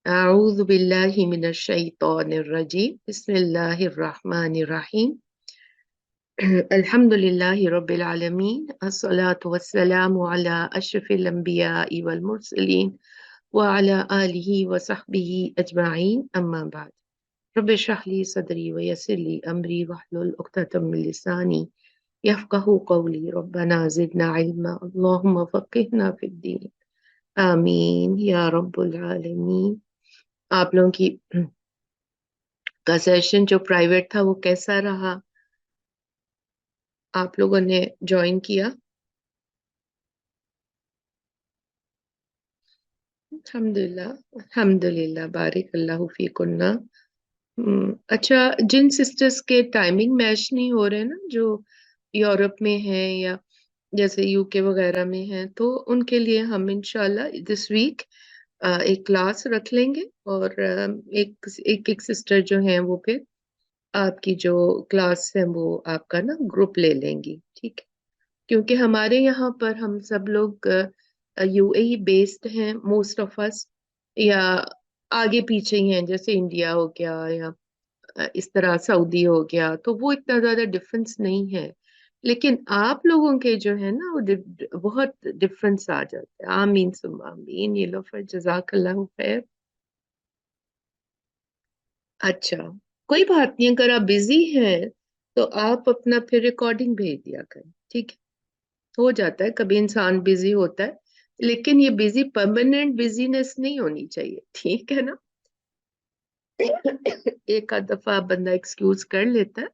أعوذ بالله من الشيطان الرجيم بسم الله الرحمن الرحيم الحمد لله رب العالمين الصلاة والسلام على أشرف الأنبياء والمرسلين وعلى آله وصحبه أجمعين أما بعد رب اشرح لي صدري ويسر لي أمري واحلل عقدة من لساني يفقه قولي ربنا زدنا علما اللهم فقهنا في الدين آمين يا رب العالمين. आप लोगों की का सेशन जो प्राइवेट था वो कैसा रहा? आप लोगों ने ज्वाइन किया? अल्हम्दुलिल्लाह अल्हम्दुलिल्लाह बारिक अल्लाह फीकुन्ना। अच्छा, जिन सिस्टर्स के टाइमिंग मैच नहीं हो रहे ना, जो यूरोप में हैं या जैसे यूके वगैरह में हैं, तो उनके लिए हम इंशाल्लाह दिस वीक एक क्लास रख लेंगे और एक एक सिस्टर जो हैं वो फिर आपकी जो क्लास है वो आपका ना ग्रुप ले लेंगी, ठीक है? क्योंकि हमारे यहाँ पर हम सब लोग यूएई बेस्ड हैं, मोस्ट ऑफ अस, या आगे पीछे ही हैं, जैसे इंडिया हो गया या इस तरह सऊदी हो गया, तो वो इतना ज्यादा डिफरेंस नहीं है। लेकिन आप लोगों के जो है ना वो बहुत डिफरेंस आ जाता है। आमीन सुम आमीन, ये लो फिर जजाकल्लाहु खैर। अच्छा, कोई बात नहीं, अगर आप बिजी हैं तो आप अपना फिर रिकॉर्डिंग भेज दिया करें, ठीक है? हो जाता है, कभी इंसान बिजी होता है, लेकिन ये बिजी परमानेंट बिजीनेस नहीं होनी चाहिए, ठीक है ना? एक आध दफा बंदा एक्सक्यूज कर लेता है,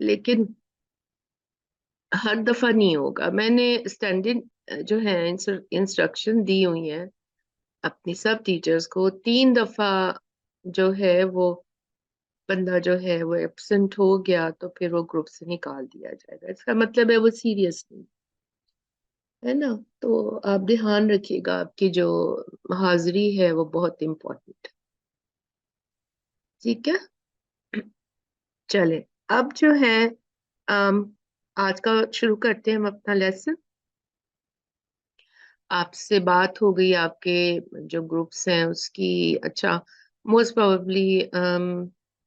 लेकिन हर दफा नहीं होगा। मैंने स्टैंडिंग जो है इंस्ट्रक्शन दी हुई है अपनी सब टीचर्स को, 3 दफा जो है वो बंदा जो है वो एब्सेंट हो गया तो फिर वो ग्रुप से निकाल दिया जाएगा। इसका मतलब है वो सीरियस नहीं है ना। तो आप ध्यान रखिएगा, आपकी जो हाजिरी है वो बहुत इम्पोर्टेंट है, ठीक है? चले, अब जो है अम, आज का शुरू करते हैं हम अपना लेसन। आपसे बात हो गई आपके जो ग्रुप्स हैं उसकी। अच्छा, मोस्ट प्रोबेबली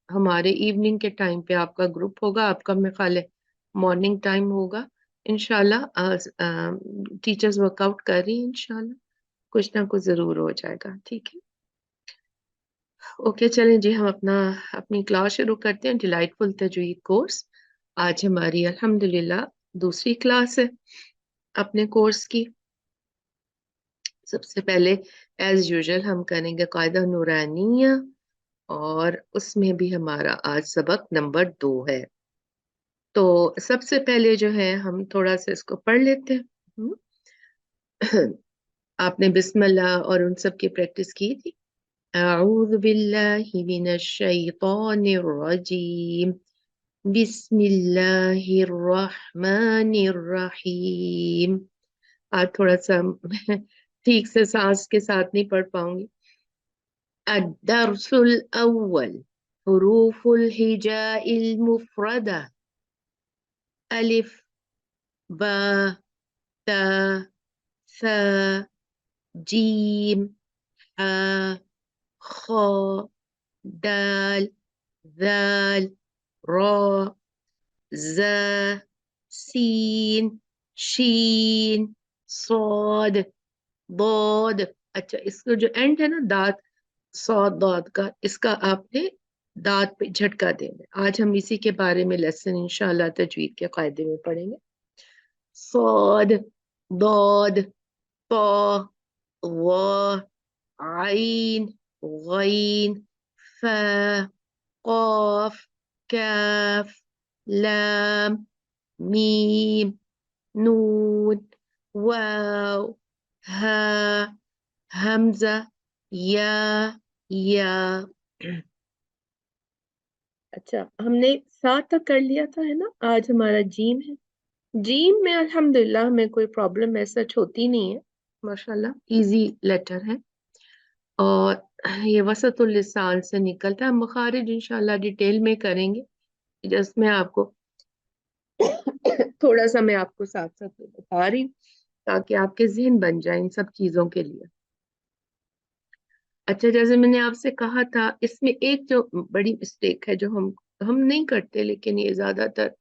हमारे इवनिंग के टाइम पे आपका ग्रुप होगा, आपका मेरे ख्याल है मॉर्निंग टाइम होगा इंशाल्लाह। टीचर्स वर्कआउट कर रही हैं, इंशाल्लाह कुछ ना कुछ जरूर हो जाएगा, ठीक है? ओके, चलें जी, हम अपनी क्लास शुरू करते हैं। डिलाइटफुल तजवीद कोर्स, आज हमारी अल्हम्दुलिल्लाह दूसरी क्लास है अपने कोर्स की। सबसे पहले एज यूजुअल हम करेंगे कायदा नूरानिया, और उसमें भी हमारा आज सबक नंबर 2 है। तो सबसे पहले जो है हम थोड़ा सा इसको पढ़ लेते हैं। आपने बिस्मिल्लाह और उन सब की प्रैक्टिस की थी। अऊज़ु बिल्लाहि मिनश शैतानिर रजीम, बिस्मिल्लाहिर रहमानिर रहीम। आज थोड़ा सा ठीक से सांस के साथ नहीं पढ़ पाऊंगी। الدرس الأول حروف الهجاء المفردة: ألف، باء، تاء، ثاء، جيم، حاء، خاء، دال، ذال، راء، زا، سين، شين، صاد، ضاد। अच्छा, इसको जो एंड है ना दांत, सौ दांत का, इसका आपने दांत पे झटका देना है। आज हम इसी के बारे में लेसन इंशाल्लाह तजवीद के कायदे में पढ़ेंगे। सौद, दौद, पा, वा, आइन, गईन, फा, कॉफ, काफ, लाम, मीम, नून, वाव, हा, हमजा, या। अच्छा, हमने 7 तक कर लिया था, है ना? आज हमारा जीम है। जीम में अल्हम्दुलिल्लाह हमें कोई प्रॉब्लम ऐसा होती नहीं है, माशाल्लाह इजी लेटर है। और ये वसतुल लिसान से निकलता है। मखारिज इंशाल्लाह डिटेल में करेंगे, जिसमें आपको थोड़ा सा मैं आपको साथ साथ बता रही हूँ ताकि आपके जहन बन जाए इन सब चीजों के लिए। अच्छा, जैसे मैंने आपसे कहा था, इसमें एक जो बड़ी मिस्टेक है जो हम नहीं करते, लेकिन ये ज्यादातर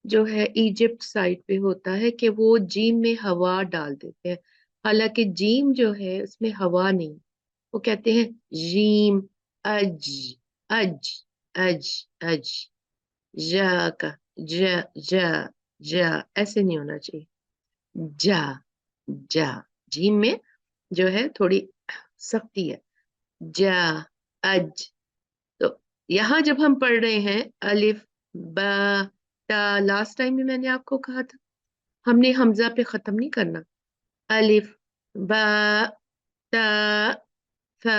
जो है इजिप्ट साइड पे होता है कि वो जीम में हवा डाल देते हैं। हालांकि जीम जो है उसमें हवा नहीं, वो कहते हैं जीम, अज, अज, अज, अज, जा का, जा, जा, जा, ऐसे नहीं होना चाहिए। जा, जा, जीम में जो है थोड़ी सख्ती है। जा, अज। तो यहाँ जब हम पढ़ रहे हैं अलिफ, बा, ता, लास्ट टाइम भी मैंने आपको कहा था हमने हमजा पे खत्म नहीं करना। अलिफ, बा, ता, था,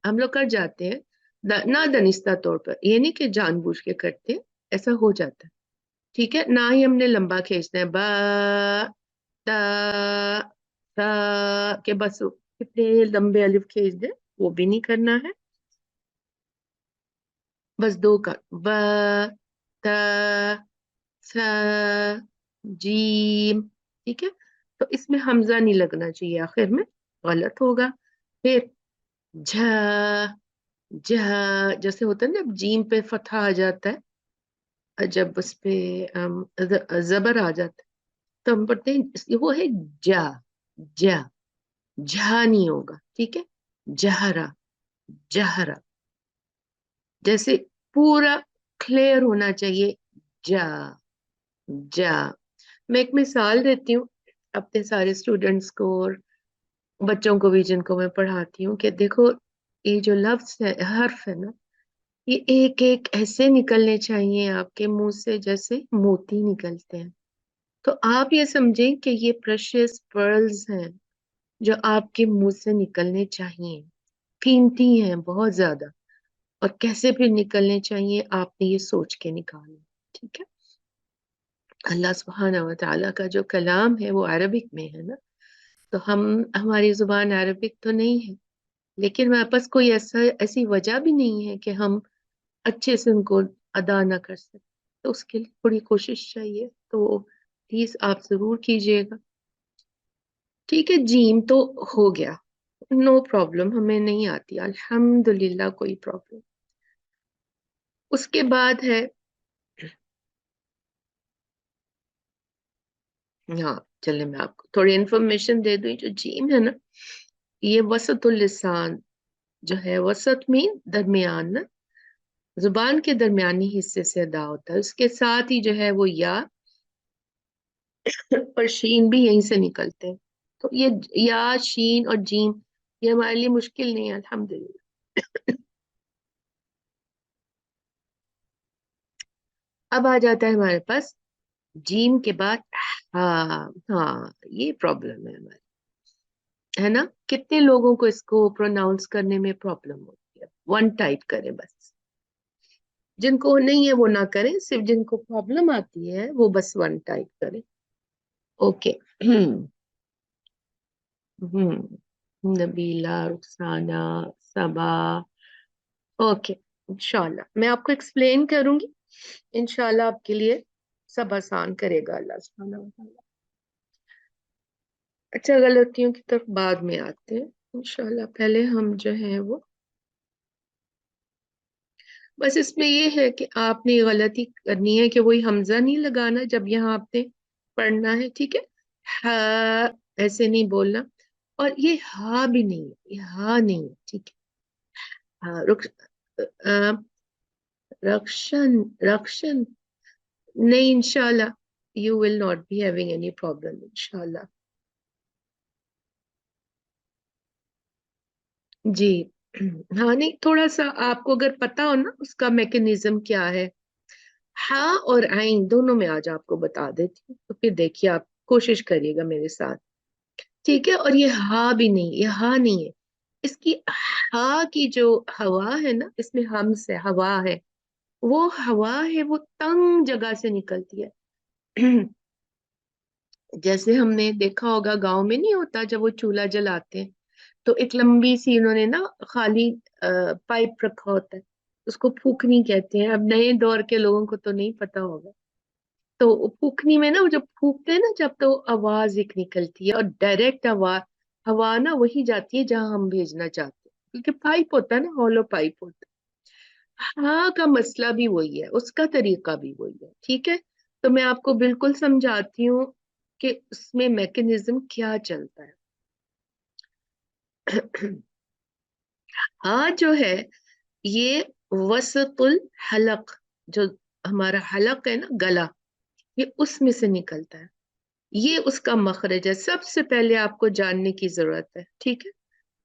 हम लोग कर जाते हैं, ना दनिस्ता तौर पर, ये नहीं कि जानबूझ के करते हैं, ऐसा हो जाता है। ठीक है, ना ही हमने लंबा खींचना है, बा, ता, था, के बस कितने लंबे अलिफ खींच दे, वो भी नहीं करना है। बस दो का, ब, त, थ, जीम। ठीक है, तो इसमें हमजा नहीं लगना चाहिए आखिर में, गलत होगा। फिर झ, झ, जैसे होता है ना जब जीम पे फतहा आ जाता है, जब उस पे जबर आ जाता है, तो हम पढ़ते हैं वो है जा, जा, झा नहीं होगा। ठीक है, जहरा, जहरा, जैसे पूरा क्लियर होना चाहिए। जा, जा। मैं एक मिसाल देती हूँ अपने सारे स्टूडेंट्स को और बच्चों को भी जिनको मैं पढ़ाती हूँ, कि देखो ये जो लफ्ज है, हर्फ है ना, ये एक एक ऐसे निकलने चाहिए आपके मुंह से जैसे मोती निकलते हैं। तो आप ये समझें कि ये प्रेशियस पर्ल्स हैं जो आपके मुंह से निकलने चाहिए, कीमती हैं बहुत ज्यादा। और कैसे फिर निकलने चाहिए आपने ये सोच के निकालना। ठीक है, अल्लाह सुब्हानहू व तआला का जो कलाम है वो अरबिक में है ना, तो हमारी जुबान अरबिक तो नहीं है, लेकिन हमारे पास कोई ऐसी वजह भी नहीं है कि हम अच्छे से उनको अदा ना कर सकते। तो उसके लिए थोड़ी कोशिश चाहिए, तो प्लीज आप जरूर कीजिएगा। ठीक है, जीम तो हो गया, नो प्रॉब्लम, हमें नहीं आती अल्हम्दुलिल्लाह, कोई प्रॉब्लम। उसके बाद है, हाँ चलिए मैं आपको थोड़ी इन्फॉर्मेशन दे दूं। जो जीम है ना, ये वसतुल लिसान जो है, वसत मीन दरमियान ना, जुबान के दरमियानी हिस्से से अदा होता है। उसके साथ ही जो है वो या और शीन भी यहीं से निकलते हैं। तो ये या, शीन और जीम, ये हमारे लिए मुश्किल नहीं है अल्हम्दुलिल्लाह। अब आ जाता है हमारे पास जीम के बाद हाँ, हाँ ये प्रॉब्लम है हमारी, है ना। कितने लोगों को इसको प्रोनाउंस करने में प्रॉब्लम होती है? वन टाइप करें बस, जिनको नहीं है वो ना करें, सिर्फ जिनको प्रॉब्लम आती है वो बस वन टाइप करें। ओके। नबीला, रुखसाना, सबा। ओके, इंशाल्लाह मैं आपको एक्सप्लेन करूंगी, इंशाल्लाह आपके लिए सब आसान करेगा अल्लाह सुब्हानहू व तआला। अच्छा, गलतियों की तरफ बाद में आते हैं इंशाल्लाह, पहले हम जो है वो, बस इसमें ये है कि आपने ये गलती करनी है कि वही हमजा नहीं लगाना जब यहाँ आपने पढ़ना है। ठीक है, हा ऐसे नहीं बोलना, और ये हा भी नहीं है, ये हा नहीं है। ठीक है, हाँ, रक्षण, रक्षण नहीं, इंशाल्लाह you will not be having any problem इंशाल्लाह। जी। हाँ, नहीं थोड़ा सा आपको अगर पता हो ना उसका मैकेनिज्म क्या है, हाँ और आइन दोनों में आज आपको बता देती हूँ, तो फिर देखिए आप कोशिश करिएगा मेरे साथ। ठीक है, और ये हा भी नहीं, ये हा नहीं है, इसकी हा की जो हवा है ना, इसमें हमस है, हवा है, वो हवा है वो तंग जगह से निकलती है। जैसे हमने देखा होगा गांव में नहीं होता जब वो चूल्हा जलाते हैं, तो एक लंबी सी उन्होंने ना खाली पाइप रखा होता है, उसको फूकनी कहते हैं। अब नए दौर के लोगों को तो नहीं पता होगा। तो वो फूकनी में ना, वो जब फूकते हैं ना जब, तो आवाज एक निकलती है, और डायरेक्ट हवा, हवा ना वही जाती है जहां हम भेजना चाहते हैं। क्योंकि पाइप होता है ना, हॉलो पाइप होता है। हाँ का मसला भी वही है, उसका तरीका भी वही है, ठीक है। तो मैं आपको बिल्कुल समझाती हूँ कि उसमें मैकेनिज्म क्या चलता है। हाँ जो है, ये वसतुल हलक, जो हमारा हलक है ना, गला, ये उसमें से निकलता है। ये उसका मखरज है, सबसे पहले आपको जानने की जरूरत है, ठीक है।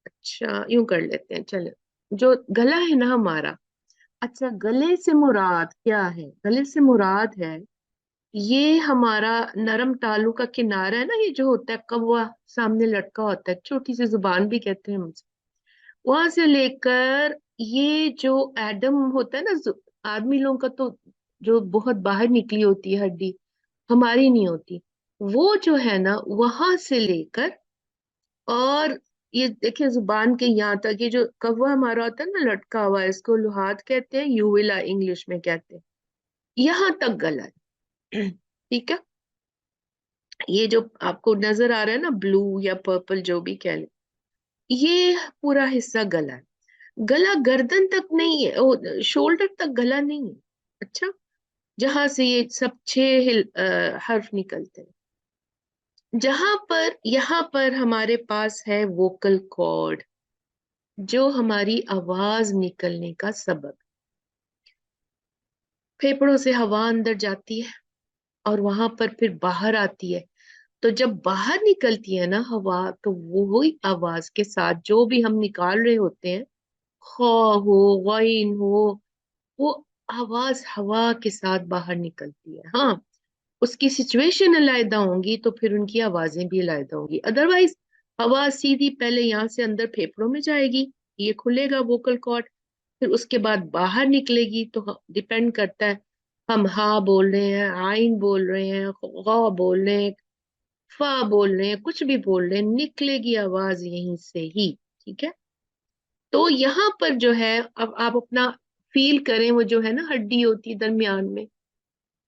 अच्छा यूं कर लेते हैं, चले। जो गला है ना हमारा, अच्छा गले से मुराद क्या है? गले से मुराद है, ये हमारा नरम तालू का किनारा है ना, ये जो होता है कौवा सामने लटका होता है, छोटी सी जुबान भी कहते हैं हम, वहां से लेकर ये जो एडम होता है ना, आदमी लोगों का तो जो बहुत बाहर निकली होती है हड्डी, हमारी नहीं होती, वो जो है ना वहां से लेकर, और ये देखिए जुबान के यहाँ तक, ये जो कव्वा हमारा होता है ना लटका हुआ, इसको लुहात कहते हैं, यूविला इंग्लिश में कहते हैं, यहाँ तक गला है। ठीक है। ये जो आपको नजर आ रहा है ना ब्लू या पर्पल जो भी कह ले, ये पूरा हिस्सा गला है। गला गर्दन तक नहीं है, शोल्डर तक गला नहीं है। अच्छा, जहां से ये सब छह हर्फ निकलते हैं, जहां पर यहाँ पर हमारे पास है वोकल कॉर्ड, जो हमारी आवाज निकलने का सबब। फेफड़ों से हवा अंदर जाती है और वहां पर फिर बाहर आती है। तो जब बाहर निकलती है ना हवा, तो वो ही आवाज के साथ जो भी हम निकाल रहे होते हैं, खा हो, गइन हो, वो आवाज हवा के साथ बाहर निकलती है। हाँ, उसकी सिचुएशन अलग होंगी तो फिर उनकी आवाजें भी अलग होंगी। अदरवाइज हवा सीधी पहले यहाँ से अंदर फेफड़ों में जाएगी, ये खुलेगा वोकल कॉर्ड, फिर उसके बाद बाहर निकलेगी। तो डिपेंड करता है, हम हा बोल रहे हैं, आइन बोल रहे हैं, गौ बोल रहे हैं, फा बोल रहे हैं, कुछ भी बोल रहे हैं, निकलेगी आवाज यहीं से ही। ठीक है। तो यहाँ पर जो है, अब आप अपना फील करें, वो जो है ना हड्डी होती है दरमियान में,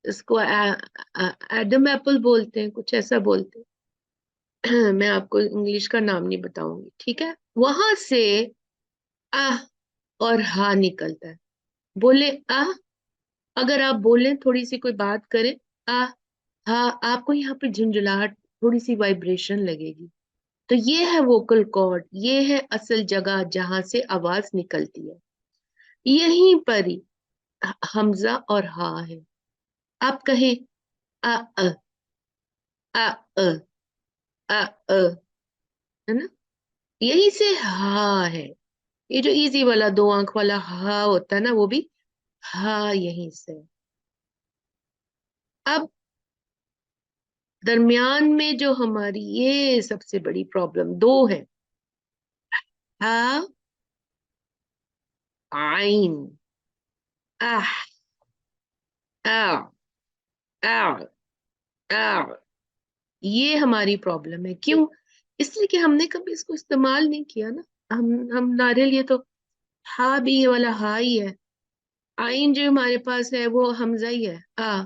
इसको एडम एप्पल बोलते हैं, कुछ ऐसा बोलते हैं। मैं आपको इंग्लिश का नाम नहीं बताऊंगी, ठीक है। वहां से आह और हा निकलता है। बोले आह, अगर आप बोलें, थोड़ी सी कोई बात करें, आह हा, आपको यहाँ पे झुंझुलाहट, थोड़ी सी वाइब्रेशन लगेगी। तो ये है वोकल कॉर्ड, ये है असल जगह जहां से आवाज निकलती है। यहीं पर ही हमजा और हा है। आप कहें आ अ, आ अ, आ अ, है ना, यहीं से हा है। ये जो इजी वाला दो आंख वाला हा होता है ना, वो भी हा यहीं से। अब दरमियान में जो हमारी ये सबसे बड़ी प्रॉब्लम दो है, हा, आइन, आह, आ, आ, आ, ये हमारी प्रॉब्लम है। क्यों? इसलिए कि हमने कभी इसको इस्तेमाल नहीं किया ना। हम नारियल, ये तो हा भी ये वाला हा ही है, आइन जो हमारे पास है वो हमजा ही है, आ,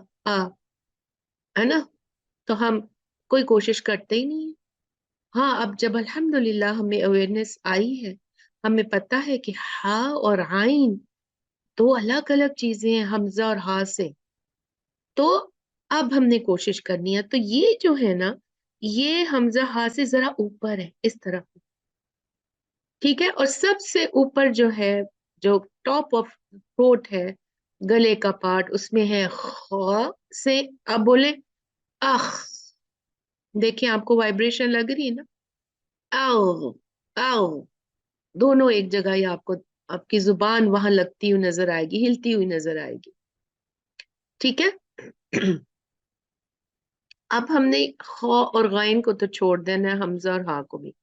है ना। तो हम कोई कोशिश करते ही नहीं है। हाँ, अब जब अल्हम्दुलिल्लाह हमें अवेयरनेस आई है, हमें पता है कि हा और आइन दो अलग अलग चीजें हैं हमजा और हा से, तो अब हमने कोशिश करनी है। तो ये जो है ना, ये हमजा हा से जरा ऊपर है इस तरफ, ठीक है। और सबसे ऊपर जो है, जो टॉप ऑफ थ्रोट है, गले का पार्ट, उसमें है ख से। अब बोले आख, देखिए आपको वाइब्रेशन लग रही है ना, आओ, आओ, दोनों एक जगह ही आपको, आपकी जुबान वहां लगती हुई नजर आएगी, हिलती हुई नजर आएगी, ठीक है। अब हमने ख और गाइन को तो छोड़ देना है, हमजा और हा को भी।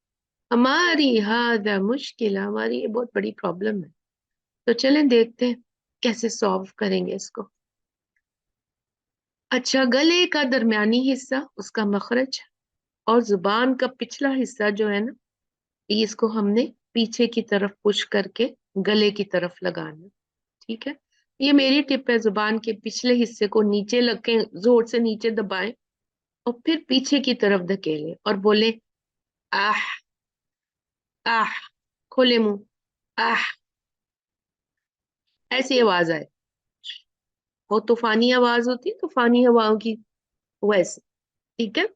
हमारी हादा मुश्किल, हमारी ये बहुत बड़ी प्रॉब्लम है। तो चलें देखते हैं कैसे सॉल्व करेंगे इसको। अच्छा, गले का दरमियानी हिस्सा, उसका मखरज, और जुबान का पिछला हिस्सा जो है ना, इसको हमने पीछे की तरफ पुश करके गले की तरफ लगाना, ठीक है। ये मेरी टिप है, जुबान के पिछले हिस्से को नीचे रखें, जोर से नीचे दबाएं, और फिर पीछे की तरफ धकेलें और बोले आह, आह, खोले मुंह, आह, ऐसी आवाज आए। वो तूफानी आवाज होती है, तूफानी हवाओं की, वैसे। ठीक है।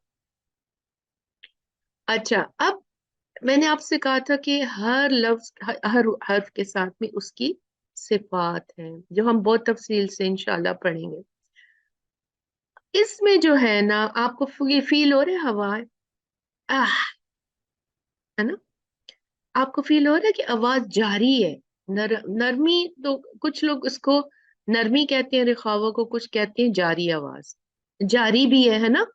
अच्छा, अब मैंने आपसे कहा था कि हर लफ्ज, हर हर्फ के साथ में उसकी सिफात है, जो हम बहुत तफसील से इंशाल्लाह पढ़ेंगे। इसमें जो है ना, आपको ये फील हो रहा है, हवा है, आह, है ना? आपको फील हो रहा है कि आवाज जारी है, नरमी। तो कुछ लोग उसको नरमी कहते हैं, रिखावा को कुछ कहते हैं जारी आवाज। जारी भी है ना?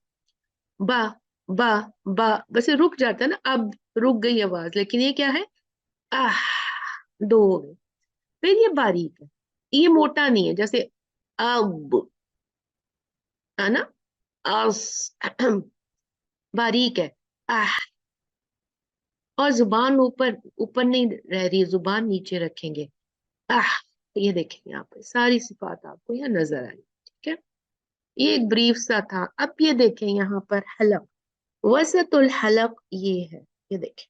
बा, बा, बा, बस ये रुक जाता है ना, अब रुक गई आवाज, लेकिन ये क्या है? आह, दो हो गए। फिर ये बारीक है, ये मोटा नहीं है, जैसे अब, है ना? अस, बारीक है। आह, और जुबान ऊपर, ऊपर नहीं रह रही, जुबान नीचे रखेंगे। आह, ये देखें यहाँ पे सारी सिफात आपको यहाँ नजर आई। ठीक है, ये एक ब्रीफ सा था। अब ये देखें यहाँ पर हलक, वसतुल हलक, ये है, ये देखें,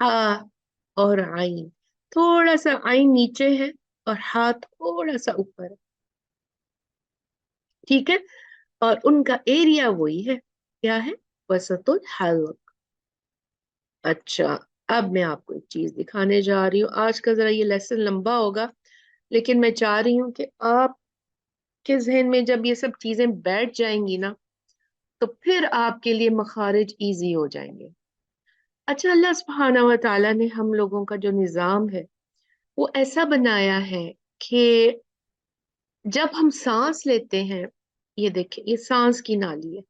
हा और आइन, थोड़ा सा आइन नीचे है और हाथ थोड़ा सा ऊपर है। ठीक है, और उनका एरिया वही है, क्या है? वसतुल हलक। अच्छा, अब मैं आपको एक चीज दिखाने जा रही हूँ। आज का जरा ये लेसन लंबा होगा, लेकिन मैं चाह रही हूँ कि आपके जहन में जब ये सब चीजें बैठ जाएंगी ना, तो फिर आपके लिए मखारिज इजी हो जाएंगे। अच्छा, अल्लाह सुब्हाना व तआला ने हम लोगों का जो निजाम है वो ऐसा बनाया है कि जब हम सांस लेते हैं, ये देखिए, ये सांस की नाली है।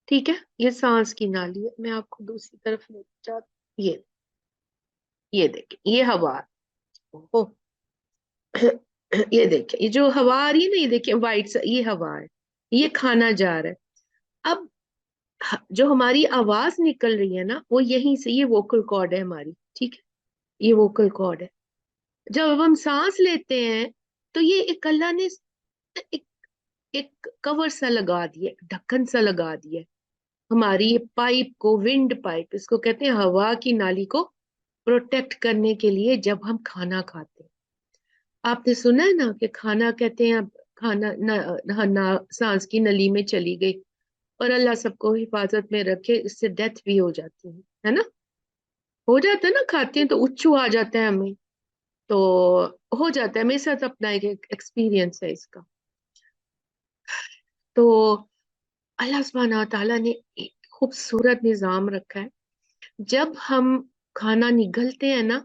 ठीक है, ये सांस की नाली है। मैं आपको दूसरी तरफ ले जाती, ये देखिए, ये हवा। ओहो, ये देखिए, ये जो हवा आ रही है ना, ये देखिए वाइट सा, ये हवा है, ये खाना जा रहा है। अब जो हमारी आवाज निकल रही है ना, वो यहीं से, ये वोकल कॉर्ड है हमारी। ठीक है, ये वोकल कॉर्ड है। जब हम सांस लेते हैं, तो ये एक अल्लाह ने एक एक कवर सा लगा दिया, ढक्कन सा लगा दिया हमारी ये पाइप को, विंड पाइप इसको कहते हैं, हवा की नाली को प्रोटेक्ट करने के लिए। जब हम खाना खाते हैं, आपने सुना है ना कि खाना कहते हैं, अब खाना सांस की नली में चली गई, और अल्लाह सबको हिफाजत में रखे, इससे डेथ भी हो जाती है ना? हो जाता है ना, खाते हैं तो उच्चू आ जाता है हमें, तो हो जाता है। मेरे साथ अपना एक एक्सपीरियंस है इसका। तो अल्लाह सुब्हाना व तआला ने एक खूबसूरत निजाम रखा है। जब हम खाना निगलते हैं ना,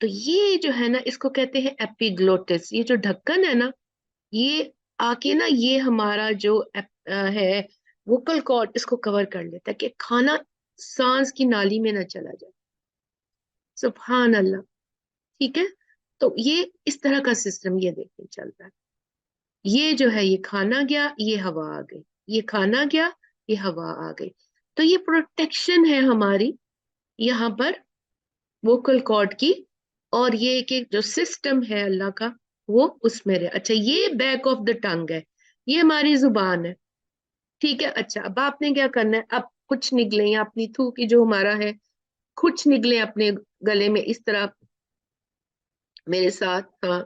तो ये जो है ना, इसको कहते हैं एपिग्लोटिस। ये जो ढक्कन है ना, ये आके ना, ये हमारा जो है वोकल कॉर्ड, इसको कवर कर लेता है कि खाना सांस की नाली में ना चला जाए। सुभान अल्लाह। ठीक है, तो ये इस तरह का सिस्टम ये देखने चल रहा है। ये जो है, ये खाना गया, ये हवा आ गई, ये खाना गया, ये हवा आ गई। तो ये प्रोटेक्शन है हमारी यहाँ पर वोकल कॉर्ड की। और ये एक जो सिस्टम है अल्लाह का, वो उसमें रहे। अच्छा, ये बैक ऑफ द टंग है, ये हमारी जुबान है। ठीक है, अच्छा, अब आपने क्या करना है? अब कुछ निकले या अपनी थू की जो हमारा है, कुछ निकले अपने गले में इस तरह, मेरे साथ। हाँ,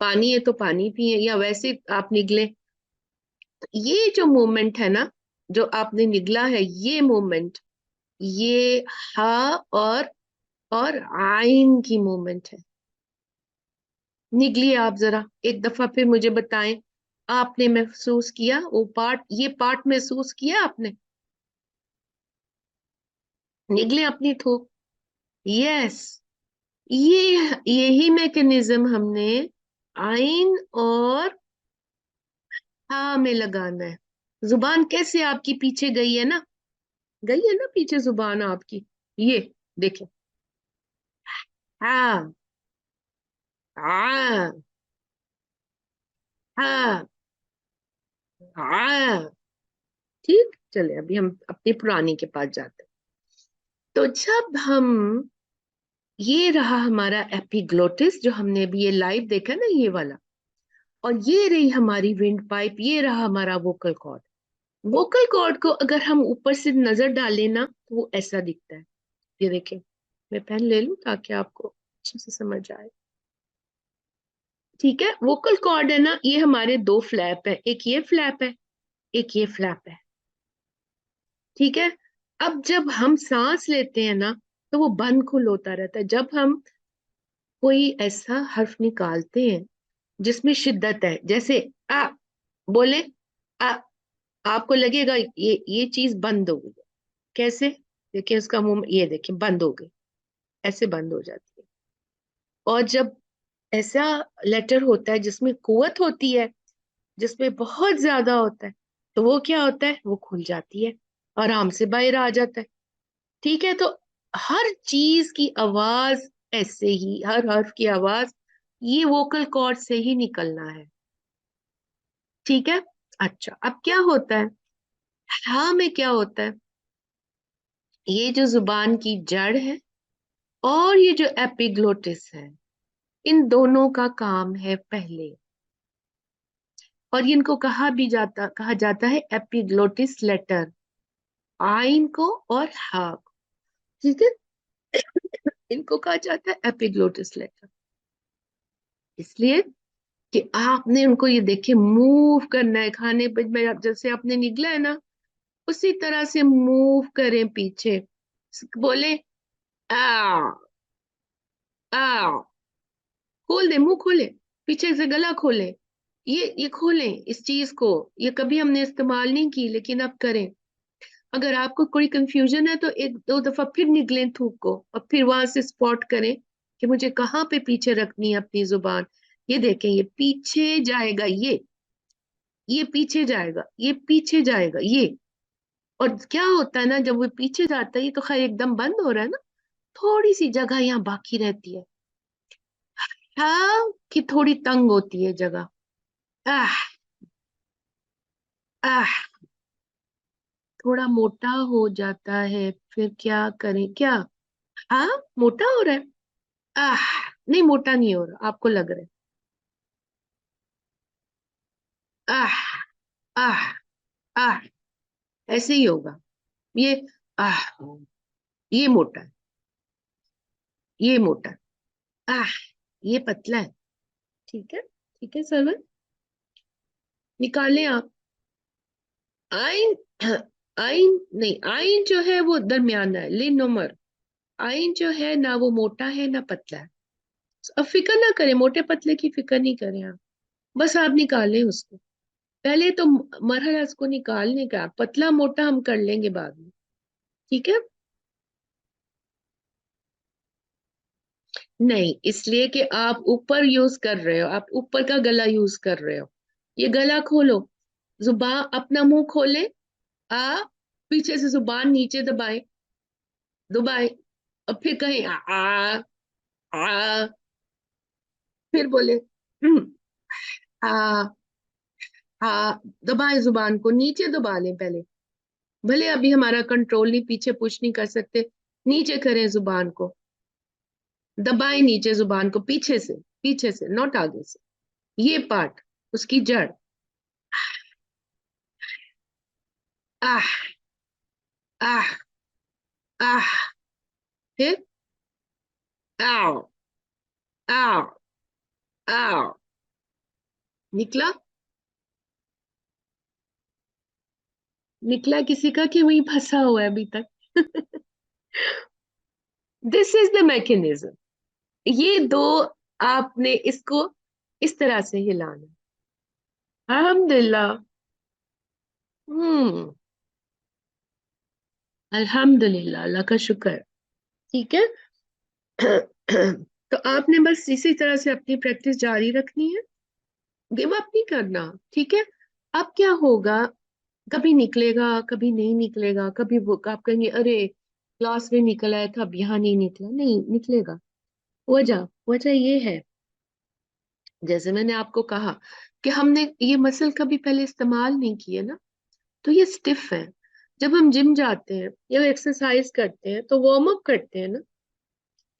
पानी है तो पानी पिए, या वैसे आप निगले। ये जो मूवमेंट है ना, जो आपने निगला है, ये मूवमेंट, ये हा और और आइन की मूवमेंट है। निगलिए आप जरा एक दफा, फिर मुझे बताएं, आपने महसूस किया वो पार्ट, ये पार्ट महसूस किया आपने? निगले अपनी थूक। यस, ये यही मैकेनिज्म हमने आइन और हा में लगाना है। जुबान कैसे आपकी पीछे गई है ना पीछे जुबान आपकी, ये देखें, हा, आ, हा, आ। ठीक, चले अभी हम अपनी पुरानी के पास जाते हैं। तो जब हम, ये रहा हमारा एपिग्लोटिस, जो हमने अभी ये लाइव देखा ना, ये वाला, और ये रही हमारी विंड पाइप, ये रहा हमारा वोकल कॉर्ड। वोकल कॉर्ड को अगर हम ऊपर से नजर डालें ना, तो वो ऐसा दिखता है। ये देखें, मैं पेन ले लूं ताकि आपको अच्छे से समझ आए। ठीक है, वोकल कॉर्ड है ना, ये हमारे दो फ्लैप है, एक ये फ्लैप है, एक ये फ्लैप है। ठीक है, अब जब हम सांस लेते हैं ना, तो वो बंद खुल होता रहता है। जब हम कोई ऐसा हर्फ निकालते हैं जिसमें शिद्दत है, जैसे आ बोले, आ, आपको लगेगा ये चीज बंद हो गई। कैसे? देखिए उसका मुंह, ये देखिए बंद हो गई, ऐसे बंद हो जाती है। और जब ऐसा लेटर होता है जिसमें कुवत होती है, जिसमें बहुत ज्यादा होता है, तो वो क्या होता है, वो खुल जाती है, आराम से बाहर आ जाता है। ठीक है, तो हर चीज की आवाज ऐसे ही, हर हर्फ की आवाज ये वोकल कॉर्ड से ही निकलना है। ठीक है। अच्छा, अब क्या होता है, हाँ में क्या होता है, ये जो जुबान की जड़ है और ये जो एपिग्लोटिस है, इन दोनों का काम है पहले। और इनको कहा जाता है एपिग्लोटिस लेटर, आइन को और हा को। ठीक है, इनको कहा जाता है एपिग्लोटिस लेटर, इसलिए कि आपने उनको, ये देखिए, मूव करना है खाने पे में, जैसे आपने निगला है ना, उसी तरह से मूव करें पीछे। बोले आ, आ, खोल दे, मुंह खोले, पीछे से गला खोले, ये खोलें इस चीज को। ये कभी हमने इस्तेमाल नहीं की, लेकिन अब करें। अगर आपको कोई कंफ्यूजन है तो एक दो दफा फिर निगलें थूक को, और फिर वहां से स्पॉट करें कि मुझे कहाँ पे पीछे रखनी है अपनी जुबान। ये देखें, ये पीछे जाएगा, ये पीछे जाएगा, ये पीछे जाएगा, ये। और क्या होता है ना, जब वो पीछे जाता है, ये तो खैर एकदम बंद हो रहा है ना, थोड़ी सी जगह यहाँ बाकी रहती है, हाँ, कि थोड़ी तंग होती है जगह। आह, आह, थोड़ा मोटा हो जाता है, फिर क्या करें, क्या? हाँ, मोटा हो रहा है। आह, नहीं, मोटा नहीं हो रहा, आपको लग रहा है। आह, आह, आह, ऐसे ही होगा ये। आह, ये मोटा है, ये मोटा है। आह, ये पतला है। ठीक है, ठीक है सरवन, निकालें आप। आइन, आइन नहीं, आइन जो है वो दरमियाना है, लिनोमर। आइन जो है ना, वो मोटा है ना पतला है। अब फिक्र ना करें, मोटे पतले की फिक्र नहीं करें आप, बस आप निकालें उसको। पहले तो मरहला इसको निकालने का, पतला मोटा हम कर लेंगे बाद में। ठीक है, नहीं, इसलिए कि आप ऊपर यूज कर रहे हो, आप ऊपर का गला यूज कर रहे हो। ये गला खोलो, जुबान, अपना मुंह खोले, आ, पीछे से जुबान नीचे दबाए, दबाए, और फिर कहें आ, फिर बोले आ, आ, दबाए, जुबान को नीचे दबा लें पहले। भले अभी हमारा कंट्रोल नहीं, पीछे पुश नहीं कर सकते, नीचे करें जुबान को, दबाएं नीचे जुबान को, पीछे से, नॉट आगे से, ये पार्ट, उसकी जड़। आह, आह, आह, फिर आओ, आओ, आओ, निकला, निकला किसी का कि वही फंसा हुआ है अभी तक? This is the mechanism. ये दो, आपने इसको इस तरह से हिलाना। अल्हम्दुलिल्लाह। हम्म, अल्हम्दुलिल्लाह, अल्लाह का शुक्र। ठीक है। तो आपने बस इसी तरह से अपनी प्रैक्टिस जारी रखनी है, गिव अप नहीं करना। ठीक है। अब क्या होगा, कभी निकलेगा, कभी नहीं निकलेगा, कभी वो आप कहेंगे अरे क्लास में निकल आया था, अब यहाँ नहीं निकला, नहीं निकलेगा। वजह वजह ये है, जैसे मैंने आपको कहा कि हमने ये मसल कभी पहले इस्तेमाल नहीं किए ना, तो ये स्टिफ है। जब हम जिम जाते हैं या एक्सरसाइज करते हैं तो वार्म अप करते हैं ना,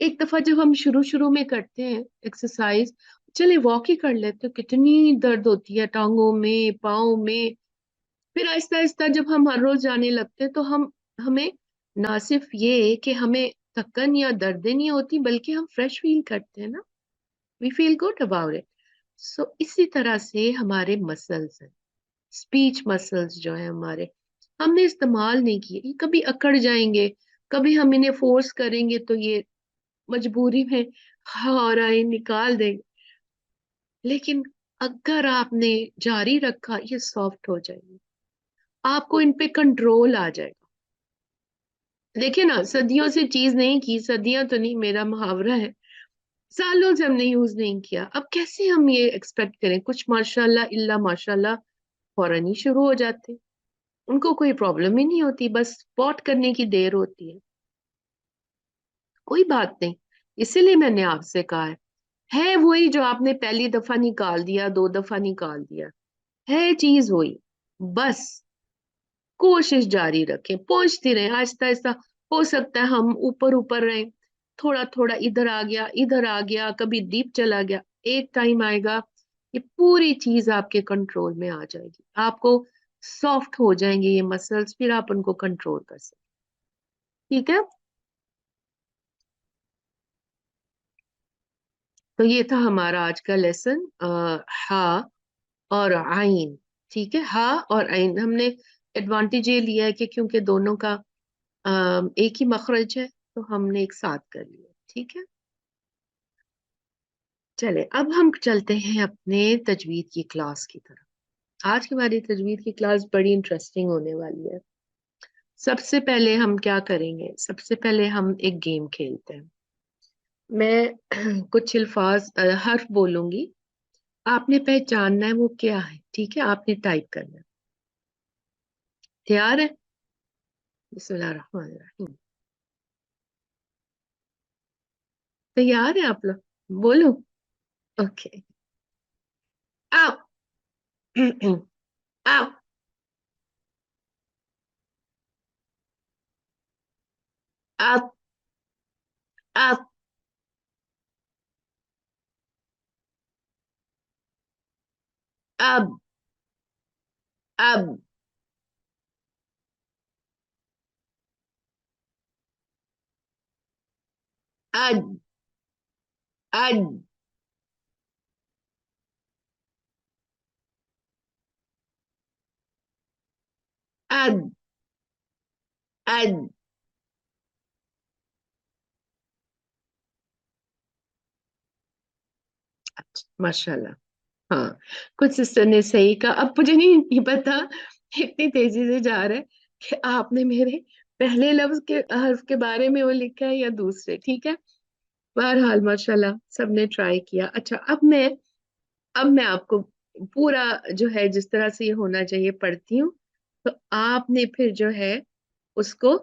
एक दफा जब हम शुरू शुरू में करते हैं एक्सरसाइज, चलिए वॉक ही कर लेते, तो कितनी दर्द होती है टांगों में, पाँव में। फिर आहिस्ता आहिस्ता जब हम हर रोज जाने लगते हैं, तो हमें ना सिर्फ ये कि हमें थकन या दर्दें नहीं होती, बल्कि हम फ्रेश फील करते हैं ना, we feel good about it. So इसी तरह से हमारे मसल्स हैं, स्पीच मसल्स जो है हमारे, हमने इस्तेमाल नहीं किए, ये कभी अकड़ जाएंगे, कभी हम इन्हें फोर्स करेंगे तो ये मजबूरी में हाँ और आई निकाल देंगे, लेकिन अगर आपने जारी रखा ये सॉफ्ट हो जाएंगे, आपको इन पे कंट्रोल आ जाएगा। देखिए ना, सदियों से चीज नहीं की, सदियां तो नहीं, मेरा मुहावरा है, सालों से हमने यूज नहीं किया, अब कैसे हम ये एक्सपेक्ट करें कुछ माशाल्लाह इल्ला माशाल्लाह फौरन ही शुरू हो जाते, उनको कोई प्रॉब्लम ही नहीं होती, बस स्पॉट करने की देर होती है। कोई बात नहीं, इसीलिए मैंने आपसे कहा है वही जो आपने पहली दफा निकाल दिया, दो दफा निकाल दिया, है चीज वही, बस कोशिश जारी रखें, पहुंचती रहे आहिस्ता आहिस्ता। हो सकता है हम ऊपर ऊपर रहे, थोड़ा थोड़ा इधर आ गया इधर आ गया, कभी डीप चला गया, एक टाइम आएगा ये पूरी चीज आपके कंट्रोल में आ जाएगी, आपको सॉफ्ट हो जाएंगे ये मसल्स, फिर आप उनको कंट्रोल कर सकते। ठीक है, तो ये था हमारा आज का लेसन, हा और आइन। ठीक है, हा और आइन हमने एडवांटेज ये लिया है कि क्योंकि दोनों का एक ही मखरज है, तो हमने एक साथ कर लिया। ठीक है, चले अब हम चलते हैं अपने तजवीद की क्लास की तरफ। आज की हमारी तजवीद की क्लास बड़ी इंटरेस्टिंग होने वाली है। सबसे पहले हम क्या करेंगे, सबसे पहले हम एक गेम खेलते हैं। मैं कुछ अल्फाज हर्फ बोलूंगी, आपने पहचानना है वो क्या है, ठीक है, आपने टाइप करना है। तैयार है? बिस्मिल्लाहिर्रहमानिर्रहीम। तैयार है आप लोग? बोलो। ओके। आओ। आओ। आप। आप। अब। अब। अद। अद। अद। अद। माशाल्लाह। हाँ, कुछ सिस्टर ने सही कहा, अब मुझे नहीं पता इतनी तेजी से जा रहा है कि आपने मेरे पहले लफ्ज के हर्फ के बारे में वो लिखा है या दूसरे। ठीक है, बहरहाल माशाल्लाह सबने ट्राई किया। अच्छा, अब मैं आपको पूरा जो है जिस तरह से ये होना चाहिए पढ़ती हूँ, तो आपने फिर जो है उसको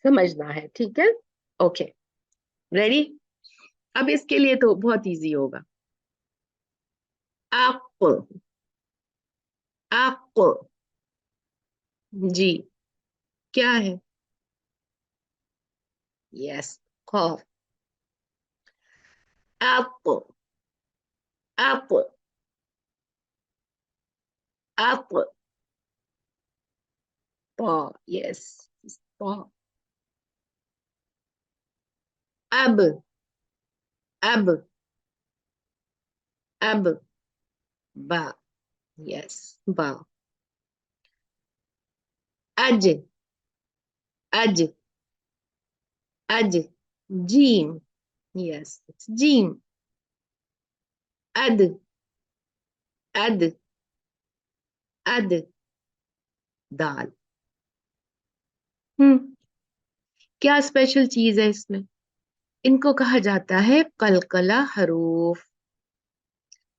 समझना है। ठीक है, ओके, रेडी? अब इसके लिए तो बहुत इजी होगा। आप। आप। जी, क्या है? यस, कॉफ। एप्पल। एप्पल। एप्पल। पॉ। यस, पॉ। अब। अब। अब। बा। यस, बा। अज। अज। अज। जीम। Yes, gym. अद। अद। अद। दाल। हम्म, क्या स्पेशल चीज है इसमें? इनको कहा जाता है कलकला हरूफ।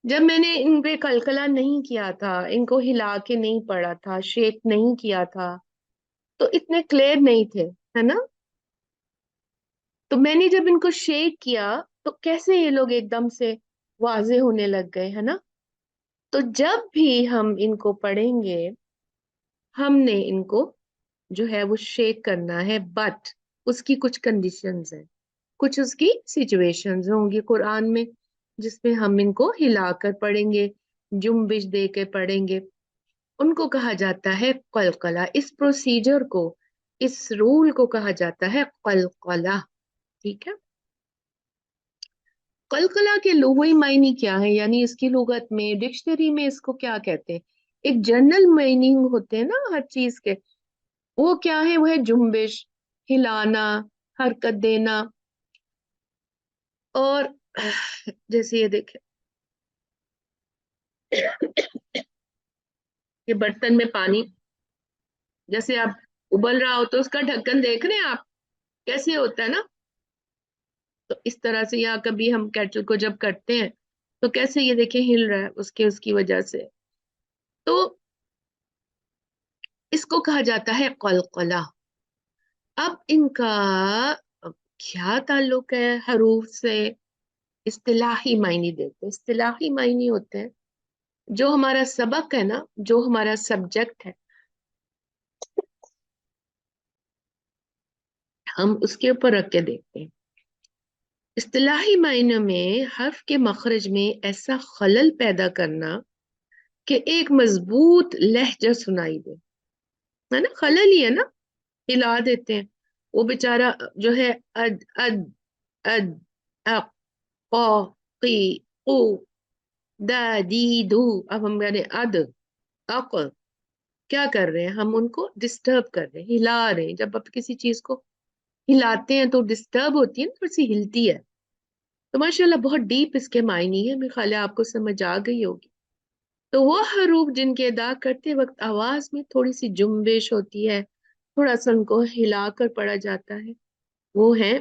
जब मैंने इन पे कलकला नहीं किया था, इनको हिला के नहीं पढ़ा था, शेक नहीं किया था, तो इतने क्लियर नहीं थे, है ना? तो मैंने जब इनको शेक किया तो कैसे ये लोग एकदम से वाजे होने लग गए, है ना? तो जब भी हम इनको पढ़ेंगे, हमने इनको जो है वो शेक करना है, बट उसकी कुछ कंडीशंस हैं, कुछ उसकी सिचुएशंस होंगी कुरान में, जिसमें हम इनको हिलाकर पढ़ेंगे, जुम्बिश दे के पढ़ेंगे। उनको कहा जाता है कलकला। इस प्रोसीजर को इस रूल को कहा जाता है कलकला। ठीक है, कलकला के लुग़वी मायने क्या है, यानी इसकी लुगत में, डिक्शनरी में इसको क्या कहते हैं? एक जनरल मीनिंग होते हैं ना हर चीज के, वो क्या है? वो है जुम्बिश, हिलाना, हरकत देना। और जैसे ये देखे, ये बर्तन में पानी जैसे आप उबल रहा हो तो उसका ढक्कन देख रहे हैं आप कैसे होता है ना, तो इस तरह से, या कभी हम केटल को जब करते हैं तो कैसे ये देखें हिल रहा है, उसके उसकी वजह से। तो इसको कहा जाता है कलकला। अब इनका क्या ताल्लुक है हरूफ से? इस्तिलाही मायने देते हैं। इस्तिलाही मायने होते हैं जो हमारा सबक है ना, जो हमारा सब्जेक्ट है, हम उसके ऊपर रख के देखते हैं। इस्तिलाही मायने में हर्फ के मखरज में ऐसा खलल पैदा करना कि एक मजबूत लहजा सुनाई दे, है ना, खलल ही है ना, हिला देते हैं। वो बेचारा जो है, अद अद अद अक क़ क़ी क़ू दा दी दू, अब हम यानी अद अक, क्या कर रहे हैं? हम उनको डिस्टर्ब कर रहे हैं, हिला रहे हैं। जब आप किसी चीज को हिलाते हैं तो डिस्टर्ब होती है ना, थोड़ी सी हिलती है। तो माशाल्लाह बहुत डीप इसके मायने है, मेरे ख्याल है आपको समझ आ गई होगी। तो वो हरूफ जिनके अदा करते वक्त आवाज में थोड़ी सी जुम्बिश होती है, थोड़ा सा उनको हिलाकर पढ़ा जाता है, वो है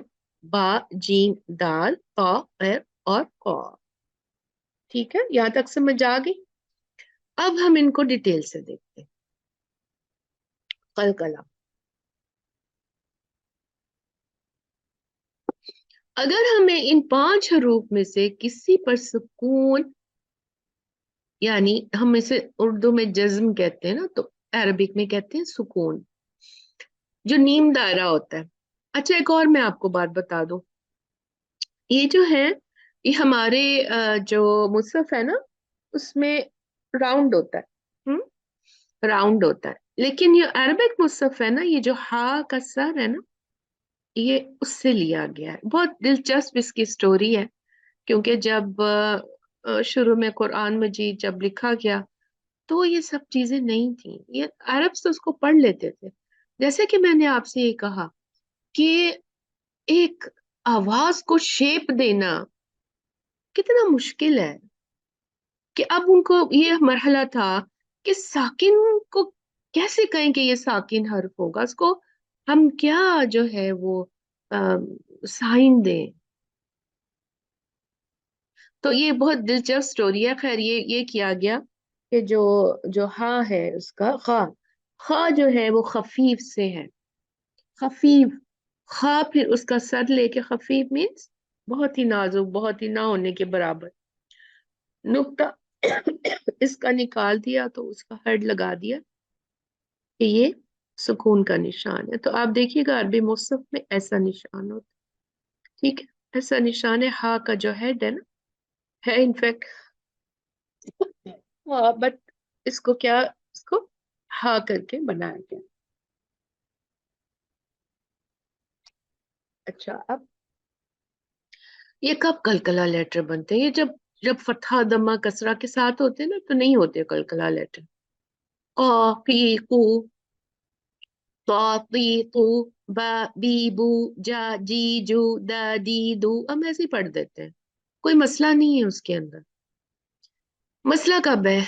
बा, जीम, दाल, ता, एर और कौ। ठीक है, यहाँ तक समझ आ गई? अब हम इनको डिटेल से देखते हैं। कलकला, अगर हमें इन 5 हरूफ में से किसी पर सुकून, यानी हम इसे उर्दू में जज्म कहते हैं ना, तो अरबिक में कहते हैं सुकून, जो नीम दायरा होता है। अच्छा, एक और मैं आपको बात बता दूं, ये जो है, ये हमारे जो मुसहफ है ना, उसमें राउंड होता है। राउंड होता है, लेकिन ये अरबिक मुसहफ है ना, ये जो हा का सर है ना, ये उससे लिया गया है। बहुत दिलचस्प इसकी स्टोरी है, क्योंकि जब शुरू में कुरान मजीद जब लिखा गया तो ये सब चीजें नहीं थी, ये अरब तो उसको पढ़ लेते थे। जैसे कि मैंने आपसे ये कहा कि एक आवाज को शेप देना कितना मुश्किल है, कि अब उनको ये मरहला था कि साकिन को कैसे कहें कि ये साकिन हर्फ होगा, उसको हम क्या जो है वो साइन दें। तो ये बहुत दिलचस्प स्टोरी है। खैर, ये किया गया कि जो जो हा है उसका खा, खा जो है वो खफीफ से है, खफीफ। खा फिर उसका सर लेके, खफीफ मीन्स बहुत ही नाजुक, बहुत ही ना होने के बराबर। नुक्ता इसका निकाल दिया तो उसका हेड लगा दिया कि ये सुकून का निशान है। तो आप देखिएगा अरबी मुसहफ में ऐसा निशान होता है। ठीक है, ऐसा निशान है हा का जो हेड है ना, है इनफैक्ट। हाँ, बट इसको क्या, इसको हा करके बनाया गया। अच्छा, अब ये कब कलकला लेटर बनते हैं? ये जब जब फतहा दमा कसरा के साथ होते हैं ना, तो नहीं होते कलकला लेटर। क, की, कू, ता, ती, तू, बा, बी, बू, जा, जी, जू, दा, दी, दू, हम ऐसे ही पढ़ देते हैं, कोई मसला नहीं है उसके अंदर। मसला कब है?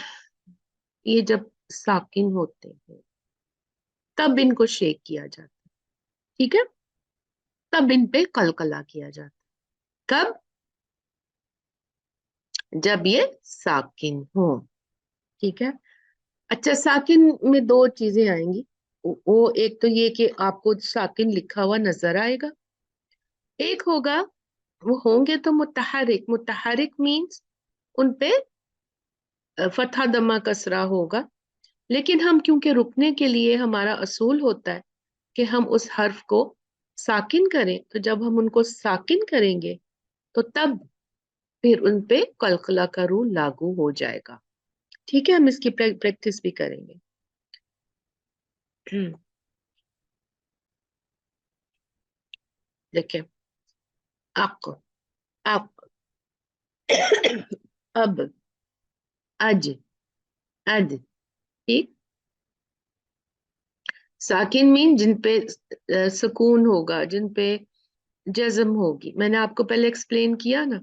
ये जब साकिन होते हैं तब इनको शेक किया जाता है। ठीक है, तब इन पे कलकला किया जाता है। कब? जब ये साकिन हो। ठीक है। अच्छा, साकिन में दो चीजें आएंगी। वो एक तो ये कि आपको साकिन लिखा हुआ नजर आएगा, एक होगा वो होंगे तो मुतहरिक। मुतहरिक मीन्स उनपे फतहा दमा कसरा होगा। लेकिन हम क्योंकि रुकने के लिए हमारा असूल होता है कि हम उस हर्फ को साकिन करें, तो जब हम उनको साकिन करेंगे तो तब फिर उनपे कलकला का रूल लागू हो जाएगा। ठीक है, हम इसकी प्रैक्टिस भी करेंगे। देखिए, अक, अक, अब, अज, अद, ठीक। साकिन मीन जिन पे सुकून होगा, जिन पे जज्म होगी। मैंने आपको पहले एक्सप्लेन किया ना,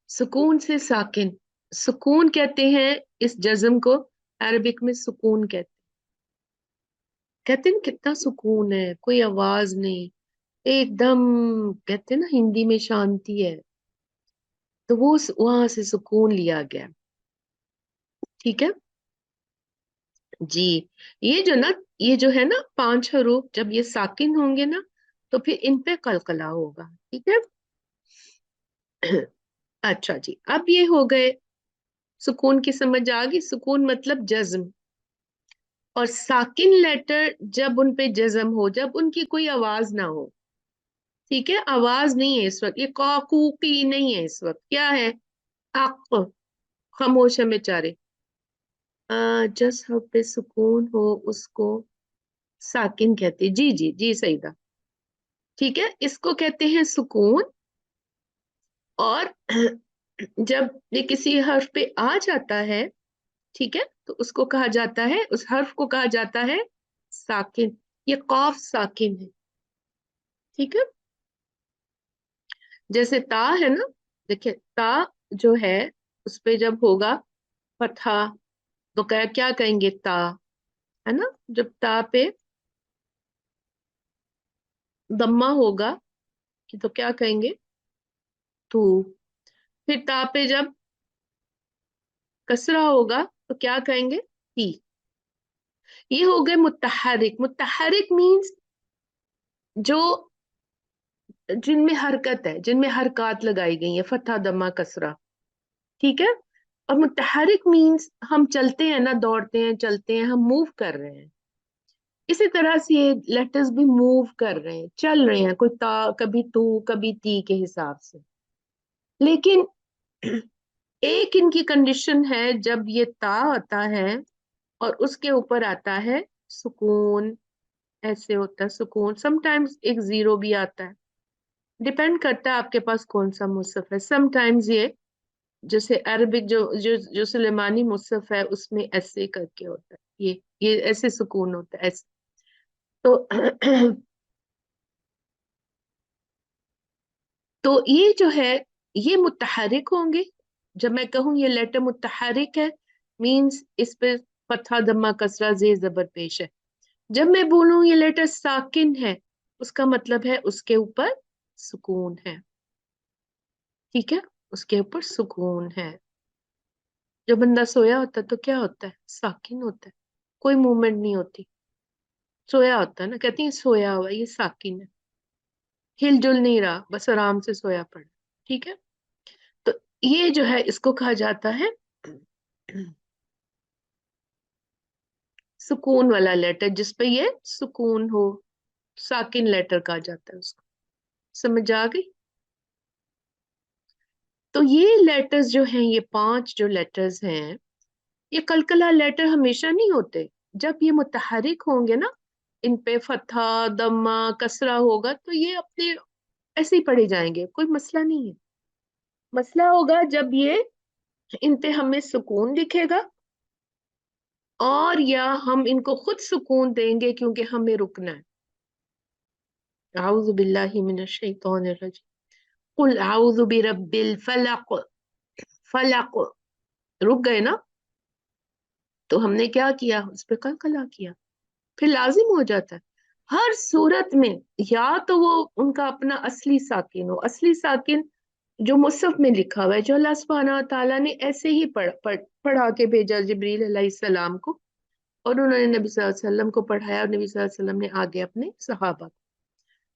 सुकून से साकिन। सुकून कहते हैं इस जज्म को, अरबिक में सुकून कहते हैं ना, कितना सुकून है, कोई आवाज नहीं, एकदम। कहते हैं ना हिंदी में शांति है, तो वो वहां से सुकून लिया गया। ठीक है जी। ये जो ना, ये जो है ना 5 हरूफ, जब ये साकिन होंगे ना, तो फिर इन पे कलकला होगा। ठीक है। अच्छा जी, अब ये हो गए, सुकून की समझ आ गई। सुकून मतलब जज्म। और साकिन लेटर जब उन पे जज्म हो, जब उनकी कोई आवाज ना हो। ठीक है, आवाज नहीं है इस वक्त, ये कॉकूकी नहीं है इस वक्त, क्या है? अक, खामोश है बेचारे। जस हब पे सुकून हो, उसको साकिन कहते, जी जी जी, सही था। ठीक है, इसको कहते हैं सुकून। और जब ये किसी हर्फ पे आ जाता है, ठीक है, तो उसको कहा जाता है, उस हर्फ को कहा जाता है साकिन। ये कॉफ साकिन है। ठीक है, जैसे ता है ना, देखिए ता जो है, उस पे जब होगा फतहा, तो क्या क्या कहेंगे? ता, है ना। जब ता पे दम्मा होगा, कि तो क्या कहेंगे? तू। फिर ता पे जब कसरा होगा, तो क्या कहेंगे? ती। ये हो गए मुतहरिक। मुतहरिक मीन्स जो, जिनमें हरकत है, जिनमें हरकत लगाई गई है, फतहा दम्मा कसरा। ठीक है। और मुतहरिक मीन्स हम चलते हैं ना, दौड़ते हैं, चलते हैं, हम मूव कर रहे हैं। इसी तरह से ये लेटर्स भी मूव कर रहे हैं, चल रहे हैं, कोई ता, कभी तू, कभी ती के हिसाब से। लेकिन एक इनकी कंडीशन है, जब ये ता आता है और उसके ऊपर आता है सुकून, ऐसे होता है सुकून। समटाइम्स एक जीरो भी आता है, डिपेंड करता है आपके पास कौन सा मुसहफ है। समटाइम्स ये, जैसे अरबिक जो सुलेमानी मुसहफ है, उसमें ऐसे करके होता है, ये ऐसे सुकून होता है, ऐसे। तो तो ये जो है, ये मुतहरिक होंगे। जब मैं कहूँ ये लेटर मुतहरिक है, मींस इस पे फतहा दम्मा कसरा जे जबर पेश है। जब मैं बोलूं ये लेटर साकिन है, उसका मतलब है उसके ऊपर सुकून है। ठीक है, उसके ऊपर सुकून है। जो बंदा सोया होता है तो क्या होता है? साकिन होता है, कोई मूवमेंट नहीं होती। सोया होता है ना, कहती है सोया हुआ, ये साकिन है, हिलजुल नहीं रहा, बस आराम से सोया पड़ा। ठीक है। तो ये जो है, इसको कहा जाता है सुकून वाला लेटर, जिसपे ये सुकून हो, साकिन लेटर कहा जाता है उसको। समझ आ गई? तो ये लेटर्स जो हैं, ये 5 जो लेटर्स हैं, ये कलकला लेटर हमेशा नहीं होते। जब ये मुतहरिक होंगे ना, इन पे फतहा दम्मा कसरा होगा, तो ये अपने ऐसे ही पढ़े जाएंगे, कोई मसला नहीं है। मसला होगा जब ये, इन पे हमें सुकून दिखेगा, और या हम इनको खुद सुकून देंगे क्योंकि हमें रुकना है। आऊज़ु बिल्लाहि मिनश शैतानिर रजीम। कुल आऊज़ु बिरब्बिल फलक। फलक, रुक गए ना, तो हमने क्या किया? उस पे कलकला किया, फिर लाजिम हो जाता है हर सूरत में। या तो वो उनका अपना असली साकिन हो, असली साकिन जो मुसहफ में लिखा हुआ है, जो अल्लाह सुब्हानहू व तआला ने ऐसे ही पढ़ा के भेजा जिब्रील अलैहिस्सलाम को, और उन्होंने नबी सल्लल्लाहु अलैहि वसल्लम को पढ़ाया, और नबी सल्लल्लाहु अलैहि वसल्लम ने आगे अपने सहाबा को,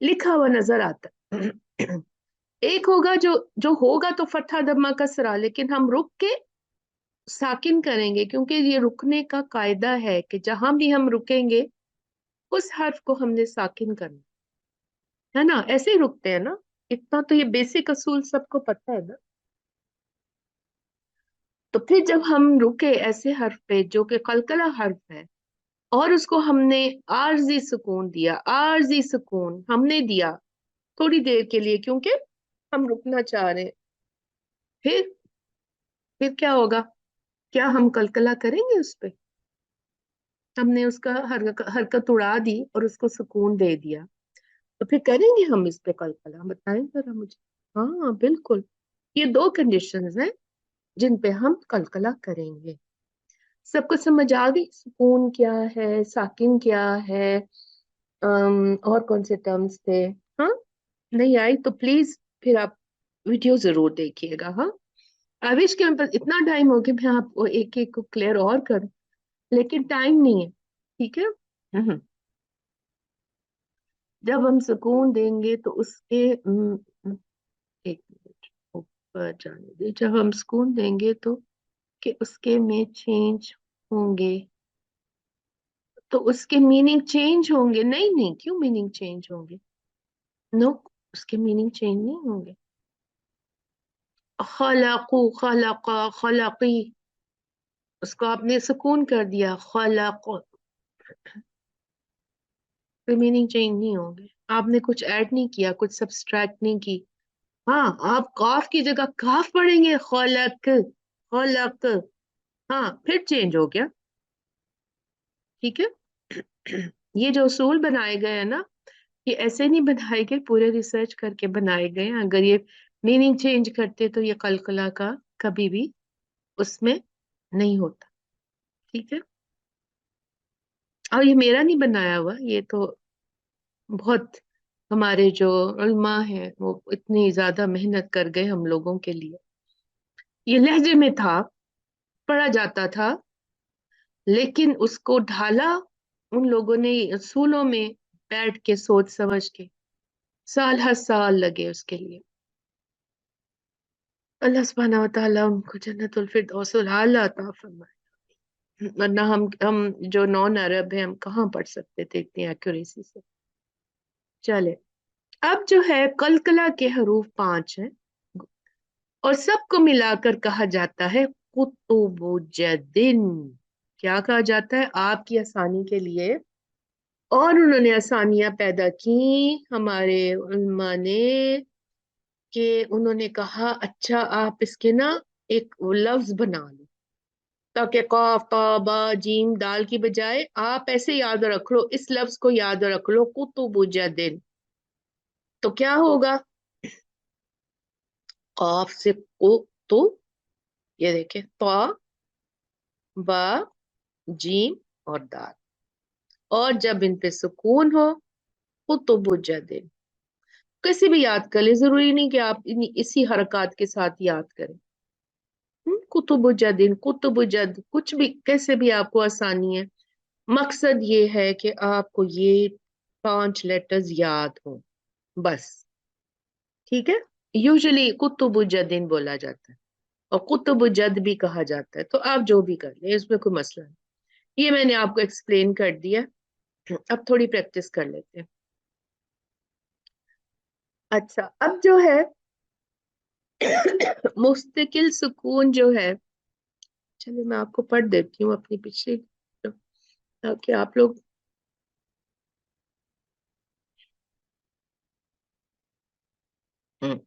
लिखा हुआ नजर आता है। एक होगा जो जो होगा तो फतहा दम्मा कसरा, लेकिन हम रुक के साकिन करेंगे, क्योंकि ये रुकने का कायदा है कि जहां भी हम रुकेंगे, उस हर्फ को हमने साकिन करना है ना, ऐसे ही रुकते हैं ना। इतना तो ये बेसिक असूल सबको पता है ना। तो फिर जब हम रुके ऐसे हर्फ पे जो कि कलकला हर्फ है, और उसको हमने आरजी सुकून दिया, आरजी सुकून हमने दिया, थोड़ी देर के लिए, क्योंकि हम रुकना चाह रहे हैं। फिर क्या होगा? क्या हम कलकला करेंगे उस पे? हमने उसका हरकत उड़ा दी और उसको सुकून दे दिया, तो फिर करेंगे हम इस पे कलकला? बताएं जरा मुझे। हाँ बिल्कुल, ये दो कंडीशंस हैं जिन पे हम कलकला करेंगे। सबको समझ आ गई? सुकून क्या है, साकिन क्या है, और कौन से टर्म्स थे? हाँ, नहीं आई तो प्लीज फिर आप वीडियो जरूर देखिएगा। हाँ, आई विश के मेरे पास इतना टाइम हो कि मैं आपको एक एक को क्लियर और करूं, लेकिन टाइम नहीं है। ठीक है। हम्म। जब हम सुकून देंगे तो उसके एक मिनट ऊपर जाने दे। जब हम सुकून देंगे तो कि उसके में चेंज होंगे, तो उसके मीनिंग चेंज होंगे? नहीं नहीं, क्यों मीनिंग चेंज होंगे? नो, उसके मीनिंग चेंज नहीं होंगे। खलकू, खलका, खलकी, उसको आपने सुकून कर दिया, खलक, तो मीनिंग चेंज नहीं होंगे। आपने कुछ ऐड नहीं किया, कुछ सब्सट्रैक्ट नहीं की। हाँ, आप काफ की जगह काफ पढ़ेंगे, खलक, खलक, हाँ फिर चेंज हो गया। ठीक है। ये जो उसूल बनाए गए हैं ना, ये ऐसे नहीं बनाए गए, पूरे रिसर्च करके बनाए गए हैं। अगर ये मीनिंग चेंज करते तो ये कलकला का कभी भी उसमें नहीं होता। ठीक है। और ये मेरा नहीं बनाया हुआ, ये तो बहुत हमारे जो उल्मा हैं वो इतनी ज्यादा मेहनत कर गए हम लोगों के लिए। ये लहजे में था, पढ़ा जाता था, लेकिन उसको ढाला उन लोगों ने असूलों में बैठ के सोच समझ के। साल हर साल लगे उसके लिए। अल्लाह सुब्हानहू व तआला उनको जन्नतुल फिरदौस आला अता फरमाए। वरना हम जो नॉन अरब है, हम कहाँ पढ़ सकते थे इतनी एक्यूरेसी से। चले, अब जो है कलकला के हरूफ 5 हैं, और सबको मिलाकर कहा जाता है कुतुबुज्जदिन। क्या कहा जाता है? आपकी आसानी के लिए, और उन्होंने आसानियां पैदा की हमारे उल्मा ने, कि उन्होंने कहा अच्छा आप इसके ना एक वो लफ्ज बना लो, ताकि कौफ का बा जीम दाल की बजाय आप ऐसे याद रख लो, इस लफ्ज को याद रख लो, कुतुबुज्जदिन। तो क्या होगा? कौफ से को, तो ये देखे, तो बा जीम और दाल, और जब इन पे सुकून हो, कुतुबुज्जदिन। कैसे भी याद कर ले, जरूरी नहीं कि आप इसी हरकत के साथ याद करें। कुतुबुज्जदिन, कुतुबुज्जद, कुछ भी कैसे भी आपको आसानी है। मकसद ये है कि आपको ये 5 लेटर्स याद हो, बस। ठीक है। यूजुअली कुतुबुज्जदिन बोला जाता है, और कुतुबुज्जद भी कहा जाता है, तो आप जो भी कर ले, इसमें कोई मसला नहीं। ये मैंने आपको एक्सप्लेन कर दिया। अब थोड़ी प्रैक्टिस कर लेते हैं। अच्छा, अब जो है मुस्तकिल सुकून जो है, चलिए मैं आपको पढ़ देती हूँ अपनी पिछली, ताकि आप लोग। हम्म,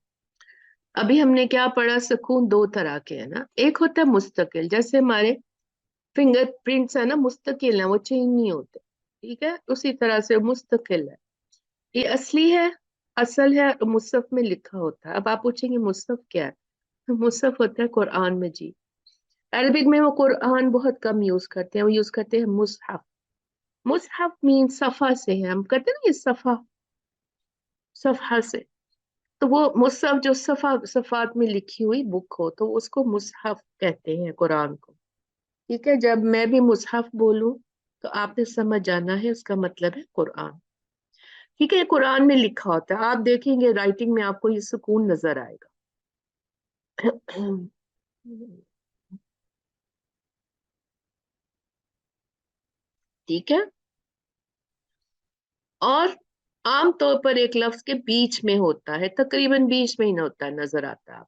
अभी हमने क्या पढ़ा? सुकून दो तरह के है ना, एक होता है मुस्तकिल, जैसे हमारे फिंगरप्रिंट्स है ना, मुस्तकिल है, वो चेंज नहीं होते। ठीक है, उसी तरह से मुस्तकिल है, ये असली है, असल है, और मुसहफ में लिखा होता है। अब आप पूछेंगे मुसहफ क्या है? तो मुसहफ होता है कुरान में जी। अरबिक में वो कुरान बहुत कम यूज करते हैं, वो यूज करते हैं मुसहफ। मुसहफ मीन सफा से है, हम कहते हैं ना ये सफा, सफा से। तो वो मुसहफ जो सफा सफात में लिखी हुई बुक हो, तो उसको मुसहफ कहते हैं कुरान को। ठीक है, जब मैं भी मुसहफ बोलूं तो आपने समझ जाना है उसका मतलब है कुरान। ठीक है, ये कुरान में लिखा होता है, आप देखेंगे राइटिंग में आपको ये सुकून नजर आएगा। ठीक है। और आमतौर पर एक लफ्ज के बीच में होता है, तकरीबन बीच में ही ना होता है, नजर आता है।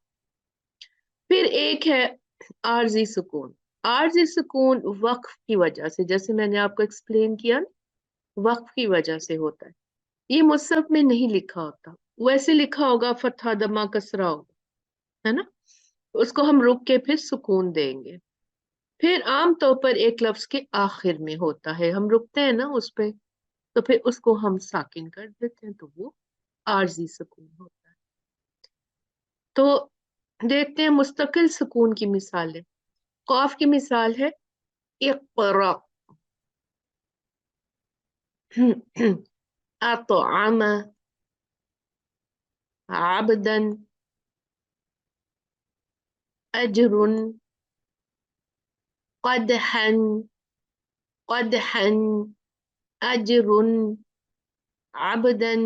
फिर एक है आरजी सुकून। आरजी सुकून वक्फ की वजह से, जैसे मैंने आपको एक्सप्लेन किया, वक्फ की वजह से होता है। ये मुसहफ में नहीं लिखा होता, वैसे लिखा होगा फतहा दमा कसरा होगा, है ना। उसको हम रुक के फिर सुकून देंगे। फिर आम तौर पर एक लफ्ज के आखिर में होता है, हम रुकते हैं ना उस पे, तो फिर उसको हम साकिन कर देते हैं, तो वो आरजी सुकून होता है। तो देखते हैं मुस्तकिल सुकून की मिसालें। कौफ की मिसाल है इक़रा, अतअम, अबदन, अजरुन, क़दहन, क़दहन, अजरुन, अबदन,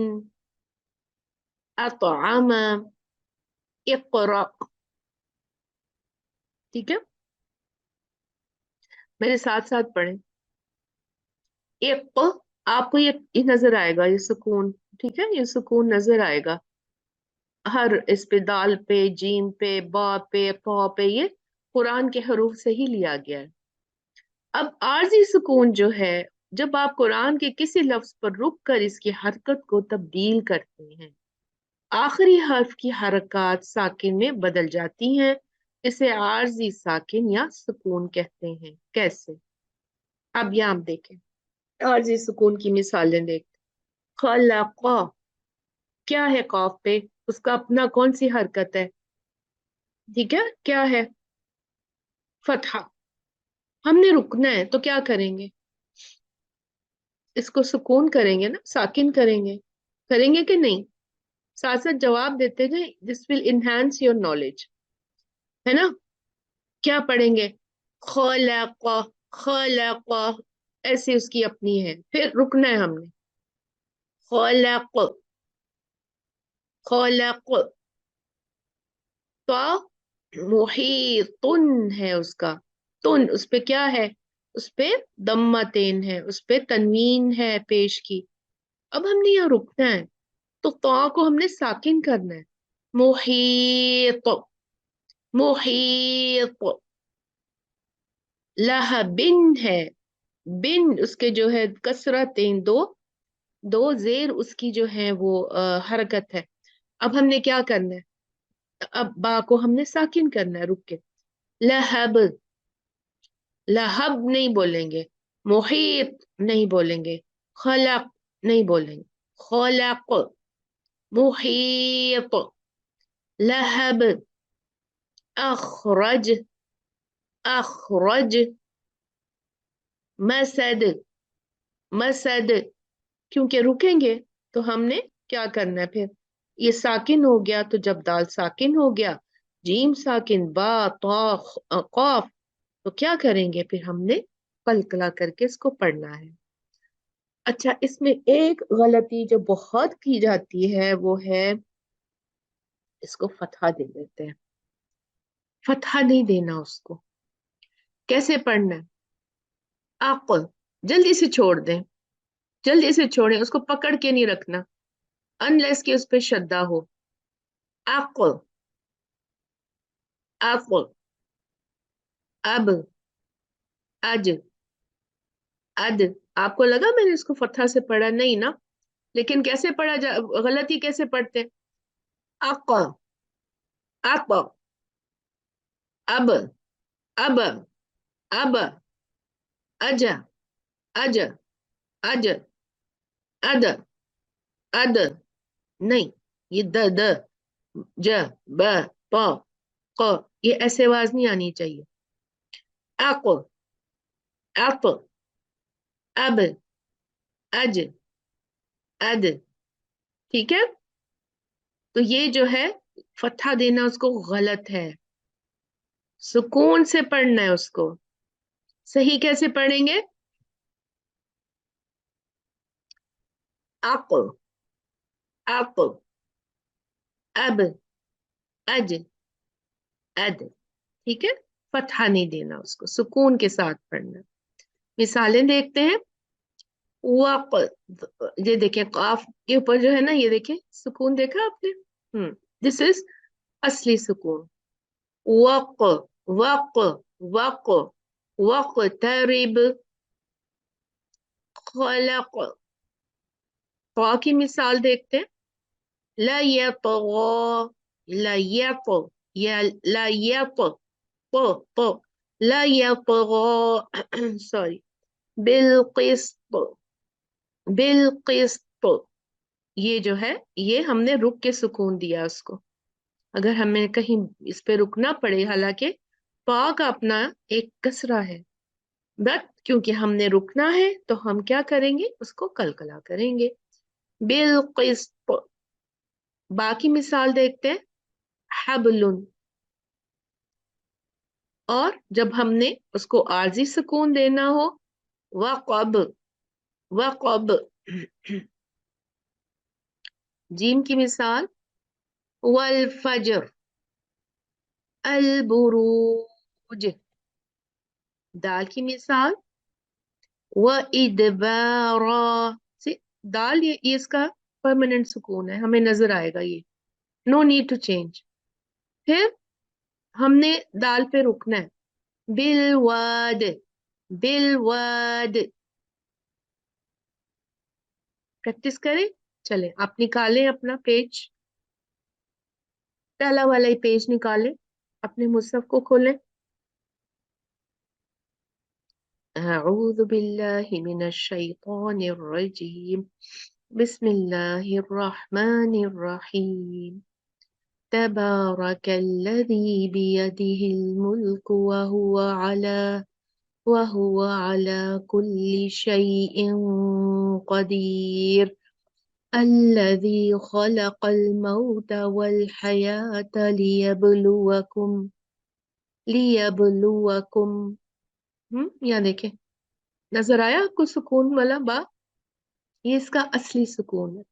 अतअम, इक़रा। ठीक है, मेरे साथ साथ पढ़ें। इक़, आपको ये नजर आएगा, ये सुकून, ठीक है, ये सुकून नजर आएगा हर इस पे, दाल पे, जीम पे, बा पे, पा पे, ये कुरान के हरूफ से ही लिया गया है। अब आरजी सुकून जो है, जब आप कुरान के किसी लफ्ज पर रुक कर इसकी हरकत को तब्दील करते हैं, आखिरी हर्फ की हरकत साकिन में बदल जाती हैं, इसे आरजी साकिन या सुकून कहते हैं। कैसे? अब यहाँ आप देखें, आरजी सुकून की मिसालें देखते। खलqa, क्या है कॉफ पे, उसका अपना कौन सी हरकत है? ठीक है, क्या है? फतहा। हमने रुकना है तो क्या करेंगे? इसको सुकून करेंगे ना, साकिन करेंगे। करेंगे कि नहीं? साथ साथ जवाब देते गए, this will enhance your knowledge, है ना। क्या पढ़ेंगे? खलqa, खलqa, ऐसे उसकी अपनी है, फिर रुकना है हमने। खलq, खलq, तो मुहीतुन है उसका, तुन उस पे क्या है? उस पे दम्मतेन है, उस पे तनवीन है पेश की। अब हमने यहाँ रुकना है, तो को हमने साकिन करना है। मुहीत, मुहीत, लहबिन है, बिन उसके जो है कसरतें दो, दो जेर उसकी जो है वो हरकत है। अब हमने क्या करना है? अब बा को हमने साकिन करना है रुक के। लहब, लहब नहीं बोलेंगे, मुहीत नहीं बोलेंगे, खलक नहीं बोलेंगे, खलक, मुहीत, लहब, अखरज, अखरज, मसद, मसद। क्योंकि रुकेंगे तो हमने क्या करना है फिर? ये साकिन हो गया, तो जब दाल साकिन हो गया, जीम साकिन, बा, तो, कौफ, तो क्या करेंगे फिर? हमने कलकला करके इसको पढ़ना है। अच्छा, इसमें एक गलती जो बहुत की जाती है वो है, इसको फतहा दे देते हैं। फतहा नहीं देना उसको। कैसे पढ़ना है? आप जल्दी से छोड़ दें, जल्दी से छोड़ें, उसको पकड़ के नहीं रखना, अनलेस कि उस पर श्रद्धा हो। अक्ल, अक्ल, अब, अज, अद। आपको लगा मैंने इसको फतहा से पढ़ा? नहीं ना। लेकिन कैसे पढ़ा जा, गलती कैसे पढ़ते हैं? अक्ल, अप, अब, अब, अब, अज, अज, अज, अद, अद। नहीं, ये द, ज, ब, प, क, ये ऐसे आवाज नहीं आनी चाहिए। अक्ल, अप, अब, अज, अद। ठीक है, तो ये जो है फतहा देना उसको गलत है, सुकून से पढ़ना है उसको। सही कैसे पढ़ेंगे? अक्ल, अप, अब, अज, अद। ठीक है, फतहा नहीं देना उसको, सुकून के साथ पढ़ना। मिसालें देखते हैं। वक़, ये देखें काफ के ऊपर जो है ना, ये देखें सुकून, देखा आपने? दिस इज असली सुकून। वक़, वक़, वक़, वक़्तरिब, खलक़। क़ा की मिसाल देखते हैं। لا يطغى لا يط يا لا يط ط لا يطغى سوري بالقسط بالقسط یہ جو ہے یہ ہم نے رک کے سکون دیا اس کو. اگر ہمیں کہیں اس پہ رکنا پڑے حالانکہ پا کا اپنا ایک کسرہ ہے بٹ کیونکہ ہم نے رکنا ہے تو ہم کیا کریں گے اس کو کلکلا کریں گے. بالقسط. باقی مثال دیکھتے ہیں. حبل. اور جب ہم نے اس کو عارضی سکون دینا ہو وقب وقب. جیم کی مثال والفجر البروج. دال کی مثال وَإِدْبَارًا. دال یہ اس کا پرماننٹ سکون ہے ہمیں نظر آئے گا یہ. No need to change. پھر ہم نے دال پہ رکنا ہے. بالواد بالواد. پریکٹس کریں. چلیں آپ نکالیں اپنا پیج. پہلا والا ہی پیج نکالیں. اپنے مصحف کو کھولیں. اعوذ باللہ من الشیطان الرجیم. بسم اللہ الرحمن الرحیم. تبارك الذي بيده الملك وهو على كل شيء قدير. الذي خلق الموت والحياة ليبلوكم. یہاں دیکھیں نظر آیا آپ کو سکون والا با. یہ اس کا اصلی سکون ہے.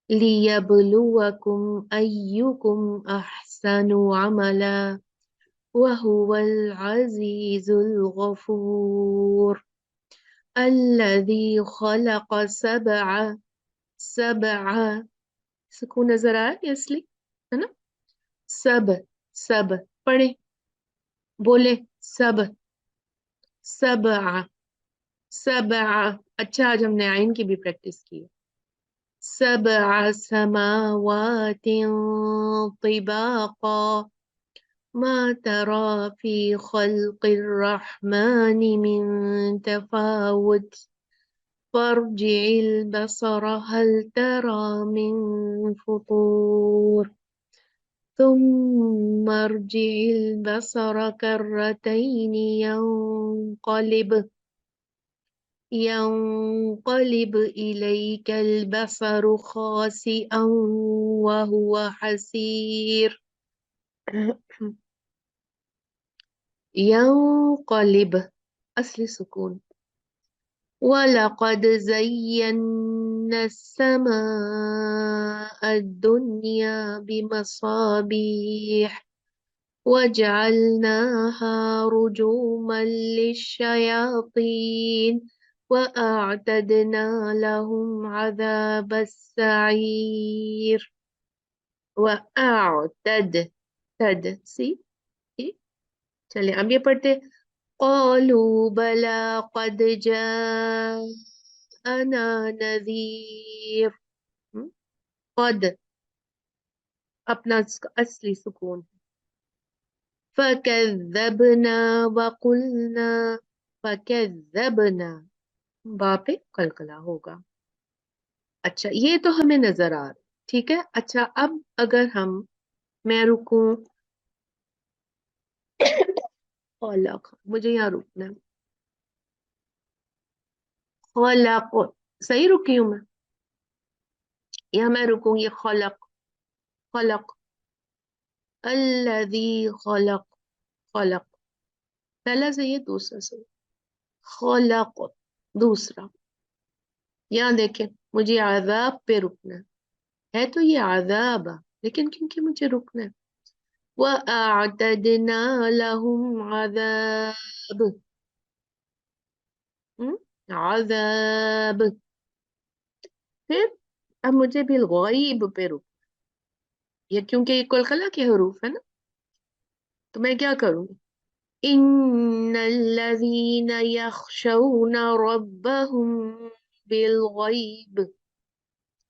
لِيَبْلُوَكُمْ أَيُّكُمْ أَحْسَنُ عَمَلًا وَهُوَ الْعَزِيزُ الْغَفُورُ. الَّذِي خَلَقَ سَبْعَ. سکون نظر آیا یہ اصلی ہے نا. سب پڑھیں بولے سب سبع. اچھا آج ہم نے آئین کی بھی پریکٹس کی. سبع سماوات طباقا ما ترى في خلق الرحمن من تفاوت فارجع البصر هل ترى من فطور ثم ارجع البصر كرتين ينقلب إليك البصر خاسئا وهو حسير. ينقلب أصل سكون. ولقد زينا السماء الدنيا بمصابيح وجعلناها رجوما للشياطين وأعتدنا لهم عذاب السعير. سی. چلے اب یہ پڑھتے. قالوا بلا قد جاءنا نذير. قد اپنا اصلی سکون. فكذبنا وقلنا فكذبنا. باپے کلکلا ہوگا. اچھا یہ تو ہمیں نظر آ رہا ٹھیک ہے. اچھا اب اگر میں رکوں خلق مجھے یہاں رکنا ہے. خلق صحیح رکی ہوں میں. یہاں میں رکوں یہ خلق الذی خلق پہلا صحیح ہے دوسرا صحیح. خلق دوسرا. یہاں دیکھیں مجھے عذاب پہ رکنا ہے تو یہ عذاب لیکن کیونکہ مجھے رکنا ہے. وَأَعْتَدْنَا لَهُمْ عذاب. پھر اب مجھے بالغیب پہ رک. یہ کیونکہ یہ قلقلہ کے حروف ہے نا تو میں کیا کروں. إِنَّ الَّذِينَ يَخْشَوْنَ رَبَّهُمْ بِالْغَيْبِ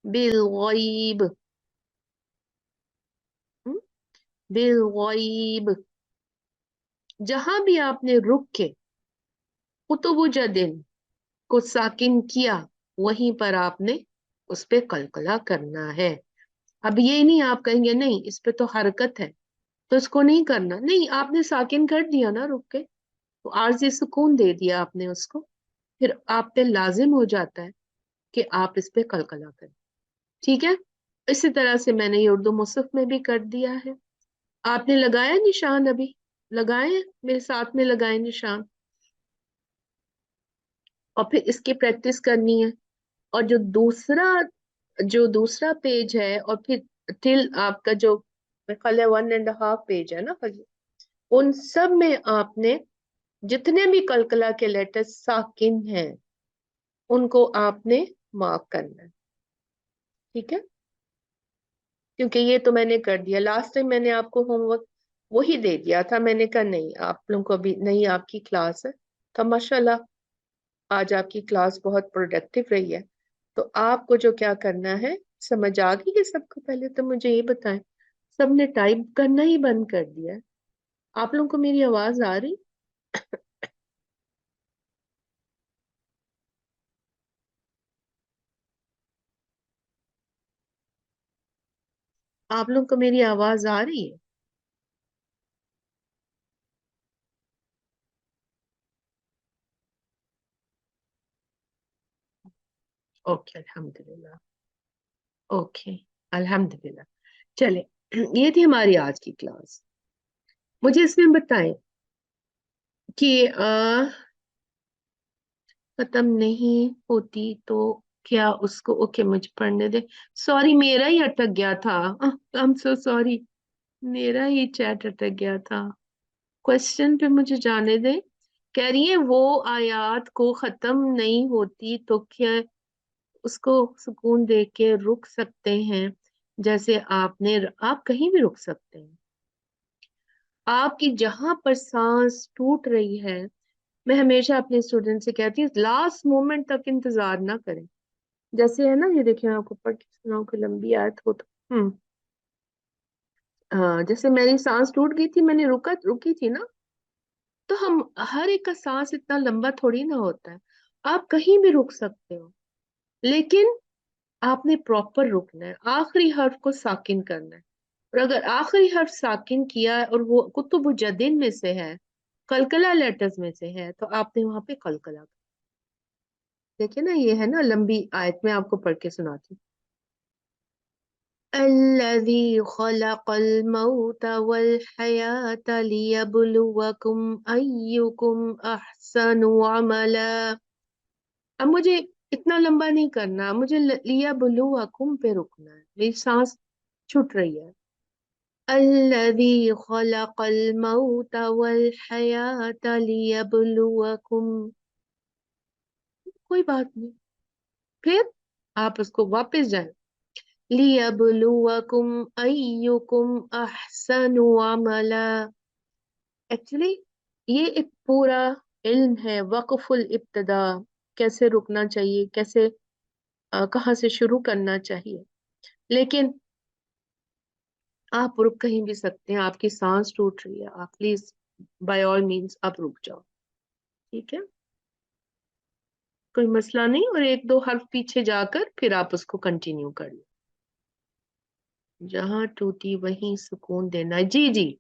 बिलगैब, बिलगैब। जहां भी आपने रुक के कुतुब जदिन को साकिन किया, वहीं पर आपने उस पे कलकला करना है। अब ये नहीं आप कहेंगे नहीं इस पे तो हरकत है तो इसको नहीं करना, नहीं, आपने साकिन कर दिया ना रुक के, तो आरजी सुकून दे दिया आपने उसको, फिर आप पे लाजिम हो जाता है कि आप इस पे कलकला करें। ठीक है, इसी तरह से मैंने ये उर्दू मुसहफ में भी कर दिया है। आपने लगाया निशान अभी? लगाए हैं? मेरे साथ में लगाए निशान। और फिर इसकी प्रैक्टिस करनी है। और जो दूसरा पेज है, और फिर टिल आपका जो मेरे ख्याल है 1.5 पेज है ना फजी, उन सब में आपने जितने भी कलकला के लेटर्स साकिन हैं उनको आपने मार्क करना है। ठीक है, क्योंकि ये तो मैंने कर दिया लास्ट टाइम, मैंने आपको होमवर्क वही दे दिया था। मैंने कहा नहीं आप लोगों को अभी नहीं, आपकी क्लास है। तो माशाल्लाह आज आपकी क्लास बहुत प्रोडक्टिव रही है। तो आपको जो क्या करना है, समझ आ गई है सबको? पहले तो मुझे ये बताएं, सबने टाइप करना ही बंद कर दिया है? आप लोगों को मेरी आवाज आ रही? आप लोगों को मेरी आवाज आ रही है? ओके अल्हम्दुलिल्लाह। ओके अल्हम्दुलिल्लाह। चले, ये थी हमारी आज की क्लास। मुझे इसमें बताएं कि खत्म नहीं होती तो क्या उसको, ओके मुझे पढ़ने दे। सॉरी मेरा ही अटक गया था। आई एम सो सॉरी, मेरा ही चैट अटक गया था। क्वेश्चन पे मुझे जाने दे। कह रही है वो आयत को खत्म नहीं होती तो क्या उसको सुकून दे के रुक सकते हैं? जैसे आप कहीं भी रुक सकते हैं। आपकी जहां पर सांस टूट रही है, मैं हमेशा अपने स्टूडेंट से कहती हूँ लास्ट मोमेंट तक इंतजार ना करें। जैसे है ना, ये देखिए मैं आपको पढ़ के सुनाऊं कि लंबी आयत हो तो। हाँ, जैसे मेरी सांस टूट गई थी, मैंने रुकी थी ना, तो हम हर एक का सांस इतना लंबा थोड़ी ना होता है। आप कहीं भी रुक सकते हो, लेकिन आपने प्रॉपर रुकना है, आखिरी हर्फ को साकिन करना है। और अगर आखिरी हर्फ साकिन किया है और वो कुतुब जदीन में से है, कलकला लेटर्स में से है, तो आपने वहां पे कलकला। देखिए ना, ये है ना लंबी आयत, में आपको पढ़ के सुनाती हूँ। الذي خلق الموت والحياة ليبلوكم أيكم أحسن عملا। अब मुझे इतना लंबा नहीं करना, मुझे लिया बुलुवकुम पे रुकना है, मेरी सांस छूट रही है। الذي خلق الموت والحياة ليبلوكم। कोई बात नहीं, फिर आप उसको वापस जाए, लियबलुवकुम अय्युकुम अहसनु अमला। एक्चुअली ये एक पूरा इल्म है, वक्फुल इब्तदा, कैसे रुकना चाहिए, कैसे कहाँ से शुरू करना चाहिए। लेकिन आप रुक कहीं भी सकते हैं, आपकी सांस टूट रही है, आप प्लीज बाय ऑल मीन्स आप रुक जाओ। ठीक है, कोई मसला नहीं, और एक दो हर्फ पीछे जाकर फिर आप उसको कंटिन्यू कर लो। जहां टूटी वहीं सुकून देना है। जी जी,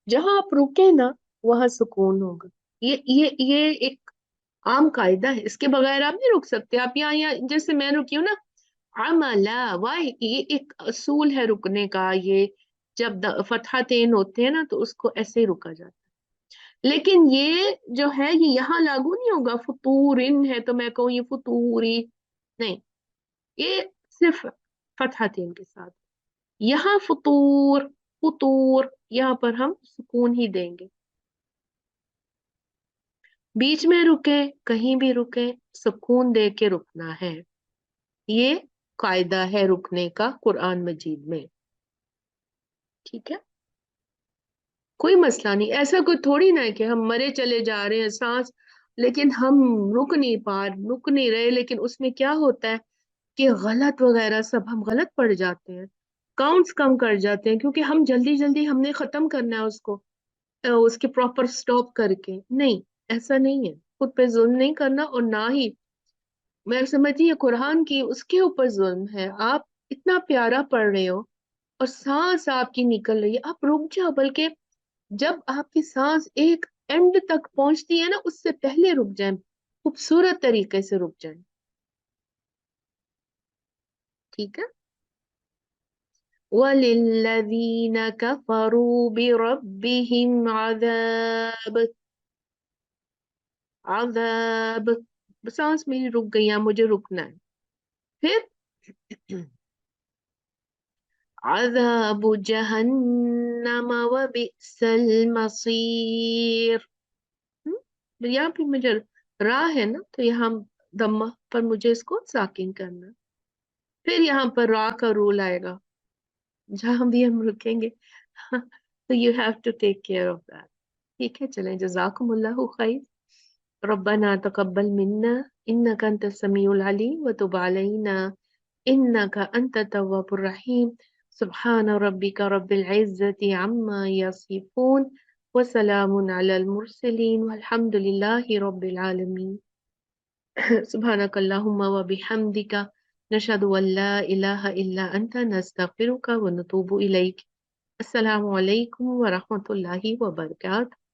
जहां आप रुके ना वहां सुकून होगा। ये एक आम कायदा है, इसके बगैर आप नहीं रुक सकते। आप यहाँ जैसे मैं रुकी हूँ ना, अमला वाह, ये एक असूल है रुकने का। ये जब फतहा तेन होते हैं ना तो उसको ऐसे ही रुका जाता है। लेकिन ये जो है ये यहाँ लागू नहीं होगा। फतूरिन है तो मैं कहूँ ये फतूरी नहीं, ये सिर्फ फतहा तेन के साथ। यहाँ फतूर, फतूर, यहाँ पर हम सुकून ही देंगे। बीच में रुके, कहीं भी रुके, सुकून दे के रुकना है। ये कायदा है रुकने का कुरान मजीद में। ठीक है, कोई मसला नहीं। ऐसा कोई थोड़ी ना है कि हम मरे चले जा रहे हैं सांस, लेकिन हम रुक नहीं रहे। लेकिन उसमें क्या होता है, کہ غلط وغیرہ سب ہم غلط پڑ جاتے ہیں، کاؤنٹس کم کر جاتے ہیں کیونکہ ہم جلدی جلدی ہم نے ختم کرنا ہے اس کو، اس کے پراپر سٹاپ کر کے نہیں، ایسا نہیں ہے، خود پہ ظلم نہیں کرنا، اور نہ ہی میں سمجھتی یہ قرآن کی اس کے اوپر ظلم ہے، آپ اتنا پیارا پڑھ رہے ہو اور سانس آپ کی نکل رہی ہے، آپ رک جاؤ، بلکہ جب آپ کی سانس ایک اینڈ تک پہنچتی ہے نا اس سے پہلے رک جائیں، خوبصورت طریقے سے رک جائیں، ٹھیک ہے؟ وَلِلَّذِينَ كَفَرُوا بِرَبِّهِمْ عذاب، سانس میری رک گئی ہے، مجھے رکنا ہے، پھر عذاب جہنم وبئس المصیر، یہاں پہ مجھے راہ ہے نا تو یہاں دمہ پر مجھے اس کو ساکن کرنا، پھر یہاں پر راہ کا رول آئے گا جہاں بھی ہم رکیں گے تو you have to take care of that, ٹھیک ہے؟ چلیں، جزاکم اللہ خیر، ربنا تقبل منا انك انت السميع العليم وتب علينا انك انت التواب الرحيم، سبحان ربك رب العزة عما يصفون وسلام على المرسلين والحمد لله رب العالمين. سبحانك اللهم وبحمدك نشهد أن لا إله إلا أنت نستغفرك ونتوب إليك. السلام عليكم ورحمة الله وبركاته.